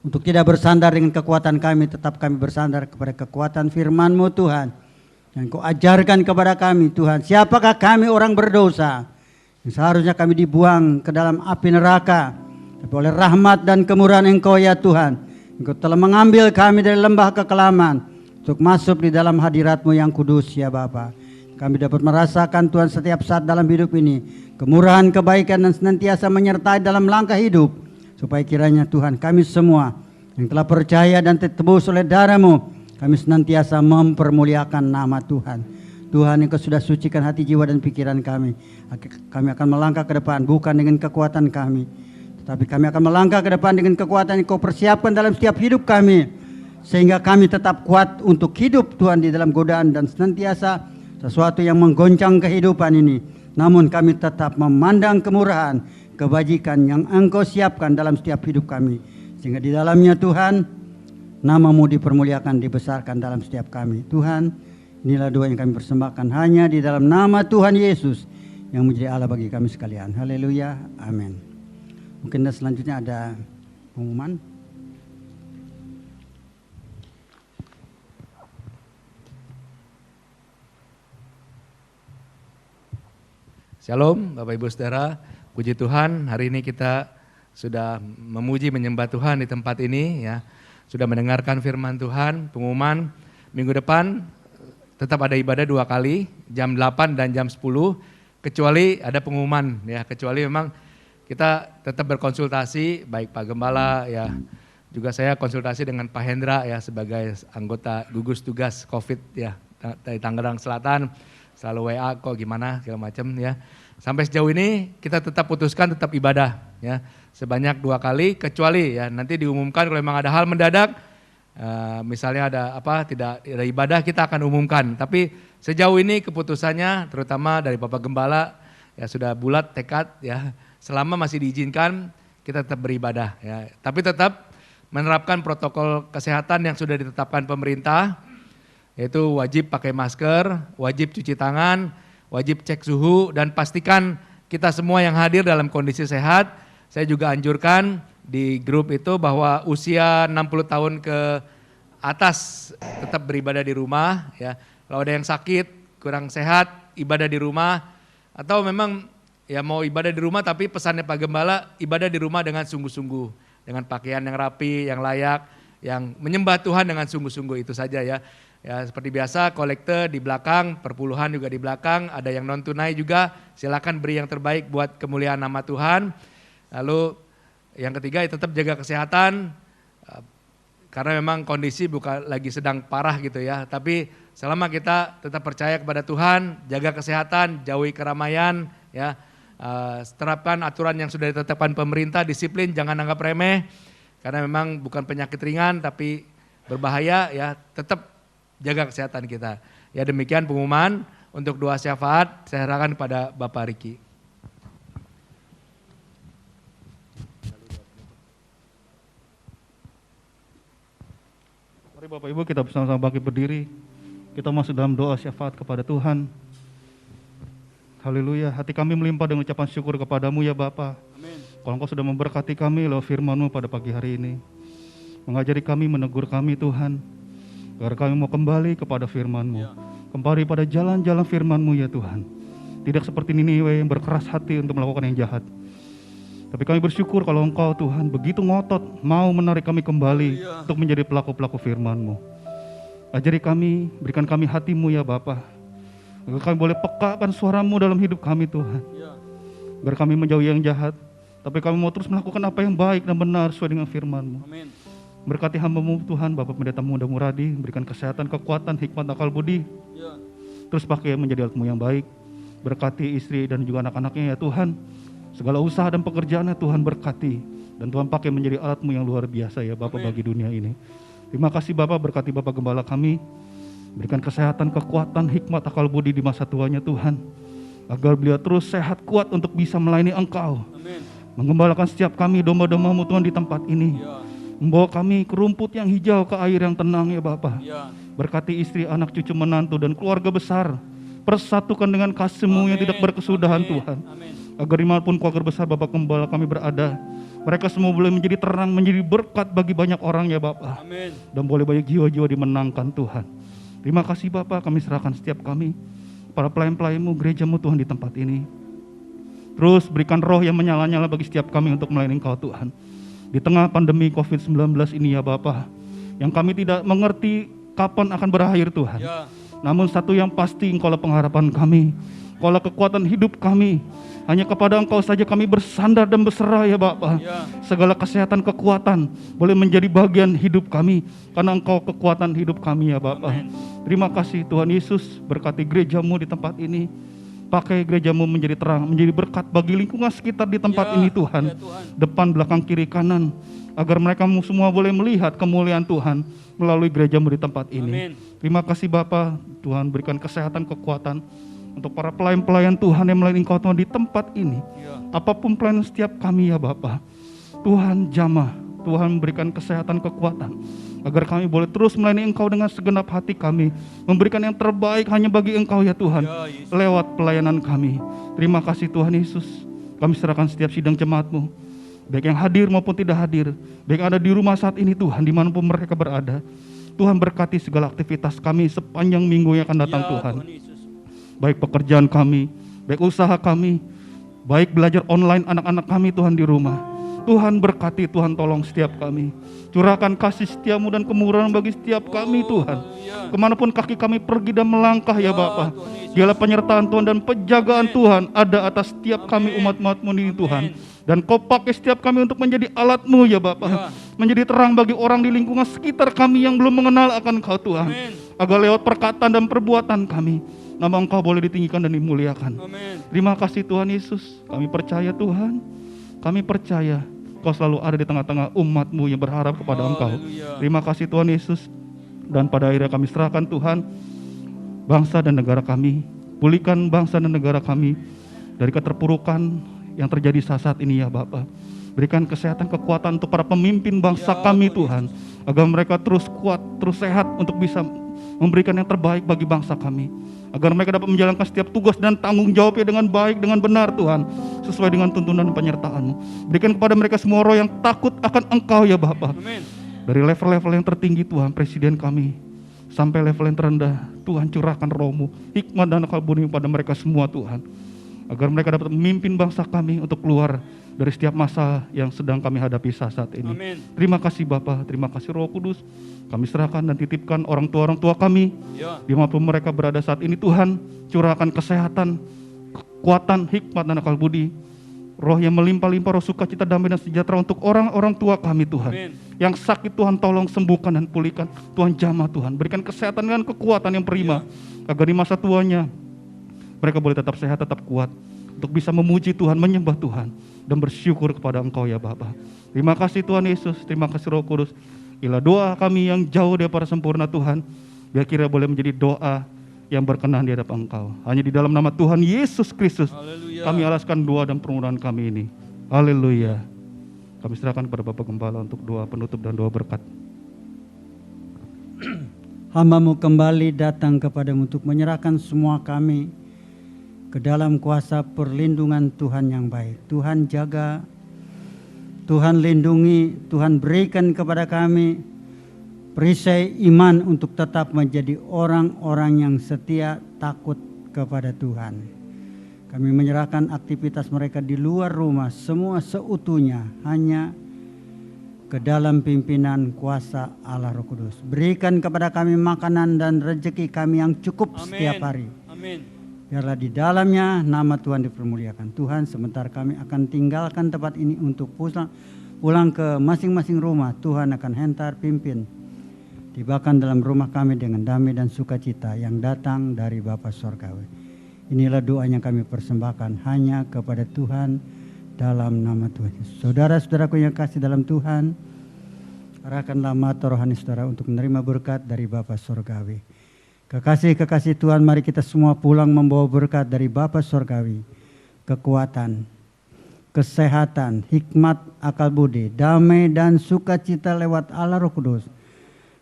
Untuk tidak bersandar dengan kekuatan kami, tetap kami bersandar kepada kekuatan firman-Mu Tuhan. Yang Kau ajarkan kepada kami Tuhan, siapakah kami orang berdosa yang seharusnya kami dibuang ke dalam api neraka. Tapi oleh rahmat dan kemurahan Engkau ya Tuhan, Engkau telah mengambil kami dari lembah kekelaman untuk masuk di dalam hadirat-Mu yang kudus ya Bapa. Kami dapat merasakan Tuhan setiap saat dalam hidup ini kemurahan, kebaikan dan senantiasa menyertai dalam langkah hidup. Supaya kiranya Tuhan kami semua yang telah percaya dan ditebus oleh darah-Mu, kami senantiasa mempermuliakan nama Tuhan. Tuhan, Engkau sudah sucikan hati, jiwa dan pikiran kami. Kami akan melangkah ke depan bukan dengan kekuatan kami, tetapi kami akan melangkah ke depan dengan kekuatan yang Kau persiapkan dalam setiap hidup kami. Sehingga kami tetap kuat untuk hidup Tuhan di dalam godaan dan senantiasa sesuatu yang menggoncang kehidupan ini. Namun kami tetap memandang kemurahan, kebajikan yang Engkau siapkan dalam setiap hidup kami. Sehingga di dalamnya Tuhan, nama-Mu dipermuliakan, dibesarkan dalam setiap kami. Tuhan, inilah doa yang kami persembahkan hanya di dalam nama Tuhan Yesus yang menjadi Allah bagi kami sekalian. Haleluya, amin. Mungkin selanjutnya ada pengumuman. Shalom Bapak Ibu Saudara, puji Tuhan, hari ini kita sudah memuji menyembah Tuhan di tempat ini ya. Sudah mendengarkan firman Tuhan, pengumuman minggu depan tetap ada ibadah 2 kali, jam 8 dan jam 10, kecuali ada pengumuman ya, kecuali memang kita tetap berkonsultasi, baik Pak Gembala ya, juga saya konsultasi dengan Pak Hendra ya sebagai anggota gugus tugas COVID ya dari Tangerang Selatan, selalu WA kok gimana segala macam ya. Sampai sejauh ini kita tetap putuskan tetap ibadah ya sebanyak 2 kali, kecuali ya nanti diumumkan kalau memang ada hal mendadak, misalnya ada apa tidak ada ibadah kita akan umumkan. Tapi sejauh ini keputusannya terutama dari Bapak Gembala ya sudah bulat tekad ya, selama masih diizinkan kita tetap beribadah ya. Tapi tetap menerapkan protokol kesehatan yang sudah ditetapkan pemerintah, yaitu wajib pakai masker, wajib cuci tangan, wajib cek suhu, dan pastikan kita semua yang hadir dalam kondisi sehat. Saya juga anjurkan di grup itu bahwa usia 60 tahun ke atas tetap beribadah di rumah ya. Kalau ada yang sakit, kurang sehat, ibadah di rumah, atau memang ya mau ibadah di rumah tapi pesannya Pak Gembala, ibadah di rumah dengan sungguh-sungguh, dengan pakaian yang rapi, yang layak, yang menyembah Tuhan dengan sungguh-sungguh, itu saja ya. Ya seperti biasa kolekte di belakang, perpuluhan juga di belakang, ada yang non tunai juga, silakan beri yang terbaik buat kemuliaan nama Tuhan. Lalu yang ketiga tetap jaga kesehatan, karena memang kondisi bukan lagi sedang parah gitu ya. Tapi selama kita tetap percaya kepada Tuhan, jaga kesehatan, jauhi keramaian ya, terapkan aturan yang sudah ditetapkan pemerintah, disiplin, jangan anggap remeh. Karena memang bukan penyakit ringan tapi berbahaya ya, tetap jaga kesehatan kita. Ya demikian pengumuman untuk doa syafaat, saya serahkan kepada Bapak Riki. Mari Bapak Ibu kita bersama-sama bangkit berdiri. Kita masuk dalam doa syafaat kepada Tuhan. Haleluya, hati kami melimpah dengan ucapan syukur kepadamu ya Bapa. Amin. Kalau Engkau sudah memberkati kami lewat firman-Mu pada pagi hari ini. Mengajari kami, menegur kami Tuhan. Agar kami mau kembali kepada firman-Mu. Kembali pada jalan-jalan firman-Mu ya Tuhan. Tidak seperti Niniwe yang berkeras hati untuk melakukan yang jahat. Tapi kami bersyukur kalau Engkau Tuhan begitu ngotot mau menarik kami kembali untuk menjadi pelaku-pelaku firman-Mu. Ajari kami, berikan kami hati-Mu ya Bapa. Agar kami boleh pekakan suara-Mu dalam hidup kami Tuhan. Agar kami menjauhi yang jahat. Tapi kami mau terus melakukan apa yang baik dan benar sesuai dengan firman-Mu. Amin. Berkati hamba-Mu Tuhan, Bapak Pendeta Muda Muradi. Berikan kesehatan, kekuatan, hikmat, akal budi. Terus pakai menjadi alat-Mu yang baik. Berkati istri dan juga anak-anaknya ya Tuhan. Segala usaha dan pekerjaannya Tuhan berkati. Dan Tuhan pakai menjadi alat-Mu yang luar biasa ya Bapak bagi dunia ini. Terima kasih Bapak, berkati Bapak Gembala kami. Berikan kesehatan, kekuatan, hikmat, akal budi di masa tuanya Tuhan. Agar beliau terus sehat, kuat untuk bisa melayani Engkau. Amin. Menggembalakan setiap kami domba-domba-Mu Tuhan di tempat ini. Membawa kami ke rumput yang hijau, ke air yang tenang ya Bapa. Berkati istri, anak, cucu, menantu dan keluarga besar. Persatukan dengan kasih-Mu yang tidak berkesudahan Tuhan. Agar dimanapun keluarga besar Bapak Gembala kami berada, mereka semua boleh menjadi terang, menjadi berkat bagi banyak orang ya Bapa. Dan boleh banyak jiwa-jiwa dimenangkan Tuhan. Terima kasih Bapak, kami serahkan setiap kami, para pelayan-pelayan-Mu, gereja-Mu Tuhan di tempat ini. Terus berikan roh yang menyala-nyala bagi setiap kami untuk melayani Engkau Tuhan. Di tengah pandemi COVID-19 ini ya Bapak, yang kami tidak mengerti kapan akan berakhir Tuhan. Namun satu yang pasti, Engkaulah pengharapan kami, Engkaulah kekuatan hidup kami. Hanya kepada Engkau saja kami bersandar dan berserah ya Bapa. Segala kesehatan, kekuatan boleh menjadi bagian hidup kami, karena Engkau kekuatan hidup kami ya Bapa. Terima kasih Tuhan Yesus, berkati gereja-Mu di tempat ini. Pakai gereja-Mu menjadi terang, menjadi berkat bagi lingkungan sekitar di tempat ini Tuhan. Depan, belakang, kiri, kanan. Agar mereka semua boleh melihat kemuliaan Tuhan melalui gereja-Mu di tempat ini. Terima kasih Bapa, Tuhan berikan kesehatan, kekuatan untuk para pelayan-pelayan Tuhan yang melayani Engkau Tuhan di tempat ini. Apapun pelayanan setiap kami ya Bapa, Tuhan jamah, Tuhan berikan kesehatan, kekuatan, agar kami boleh terus melayani Engkau dengan segenap hati kami, memberikan yang terbaik hanya bagi Engkau ya Tuhan, lewat pelayanan kami. Terima kasih Tuhan Yesus, kami serahkan setiap sidang jemaat-Mu, baik yang hadir maupun tidak hadir, baik yang ada di rumah saat ini Tuhan, dimanapun mereka berada. Tuhan berkati segala aktivitas kami sepanjang minggu yang akan datang Tuhan. Baik pekerjaan kami, baik usaha kami, baik belajar online anak-anak kami Tuhan di rumah. Tuhan berkati, Tuhan tolong setiap kami. Curahkan kasih setia-Mu dan kemurahan bagi setiap kami Tuhan. Kemanapun kaki kami pergi dan melangkah ya Bapa, dialah penyertaan Tuhan dan penjagaan Tuhan ada atas setiap kami umat-umat-Mu ini Tuhan. Dan Kau pakai setiap kami untuk menjadi alat-Mu ya Bapa, menjadi terang bagi orang di lingkungan sekitar kami yang belum mengenal akan Kau Tuhan. Agar lewat perkataan dan perbuatan kami, nama Engkau boleh ditinggikan dan dimuliakan. Terima kasih Tuhan Yesus, kami percaya Tuhan, kami percaya Kau selalu ada di tengah-tengah umat-Mu yang berharap kepada Engkau. Terima kasih Tuhan Yesus. Dan pada akhirnya kami serahkan Tuhan bangsa dan negara kami. Pulihkan bangsa dan negara kami dari keterpurukan yang terjadi saat ini ya Bapa. Berikan kesehatan, kekuatan untuk para pemimpin bangsa kami Tuhan, agar mereka terus kuat, terus sehat untuk bisa memberikan yang terbaik bagi bangsa kami. Agar mereka dapat menjalankan setiap tugas dan tanggung jawabnya dengan baik, dengan benar Tuhan, sesuai dengan tuntunan dan penyertaan-Mu. Berikan kepada mereka semua roh yang takut akan Engkau ya Bapa. Dari level-level yang tertinggi Tuhan, presiden kami, sampai level yang terendah, Tuhan curahkan roh-Mu, hikmat dan akal budi pada mereka semua Tuhan. Agar mereka dapat memimpin bangsa kami untuk keluar dari setiap masa yang sedang kami hadapi saat ini. Terima kasih Bapa, terima kasih Roh Kudus. Kami serahkan dan titipkan orang tua kami, dimanapun mereka berada saat ini Tuhan. Curahkan kesehatan, kekuatan, hikmat dan akal budi. Roh yang melimpah-limpah, roh sukacita, damai dan sejahtera untuk orang-orang tua kami Tuhan. Yang sakit Tuhan tolong sembuhkan dan pulihkan. Tuhan jamah Tuhan, berikan kesehatan dan kekuatan yang prima. Agar di masa tuanya mereka boleh tetap sehat, tetap kuat, untuk bisa memuji Tuhan, menyembah Tuhan, dan bersyukur kepada Engkau ya Bapa. Terima kasih Tuhan Yesus, terima kasih Roh Kudus. Bila doa kami yang jauh daripada sempurna Tuhan, biar kira boleh menjadi doa yang berkenan di hadapan Engkau. Hanya di dalam nama Tuhan Yesus Kristus kami alaskan doa dan permohonan kami ini. Haleluya. Kami serahkan kepada Bapak Gembala untuk doa penutup dan doa berkat. Hamba-Mu kembali datang kepadamu untuk menyerahkan semua kami ke dalam kuasa perlindungan Tuhan yang baik. Tuhan jaga, Tuhan lindungi, Tuhan berikan kepada kami perisai iman untuk tetap menjadi orang-orang yang setia, takut kepada Tuhan. Kami menyerahkan aktivitas mereka di luar rumah semua seutuhnya hanya ke dalam pimpinan kuasa Allah Roh Kudus. Berikan kepada kami makanan dan rezeki kami yang cukup setiap hari. Amin. Biarlah di dalamnya nama Tuhan dipermuliakan. Tuhan, sebentar kami akan tinggalkan tempat ini untuk pulang ke masing-masing rumah. Tuhan akan hentar pimpin. Tibakan dalam rumah kami dengan damai dan sukacita yang datang dari Bapa Sorgawi. Inilah doa yang kami persembahkan hanya kepada Tuhan dalam nama Tuhan Yesus. Saudara-saudaraku yang kasih dalam Tuhan, arahkanlah mata rohani saudara untuk menerima berkat dari Bapa Sorgawi. Kekasih-kekasih Tuhan, mari kita semua pulang membawa berkat dari Bapa Sorgawi. Kekuatan, kesehatan, hikmat, akal budi, damai dan sukacita lewat Allah Roh Kudus.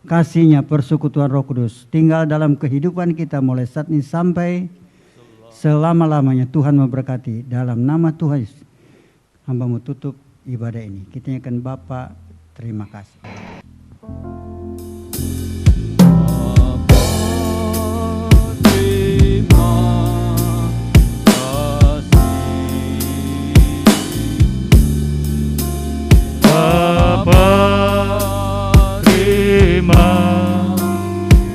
Kasih-Nya, persekutuan Roh Kudus tinggal dalam kehidupan kita mulai saat ini sampai selama-lamanya. Tuhan memberkati dalam nama Tuhan Yesus. Hamba-Mu tutup ibadah ini. Kita nyanyikan Bapa, terima kasih. Bapa, terima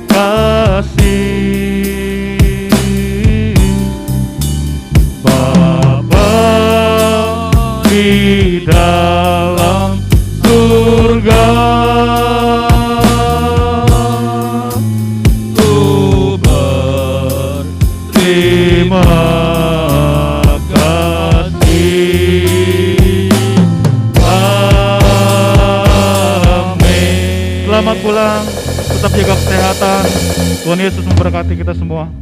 kasih. Bapa di dalam surga, ku berterima kasih. Amin. Selamat pulang, tetap jaga kesehatan. Tuhan Yesus memberkati kita semua.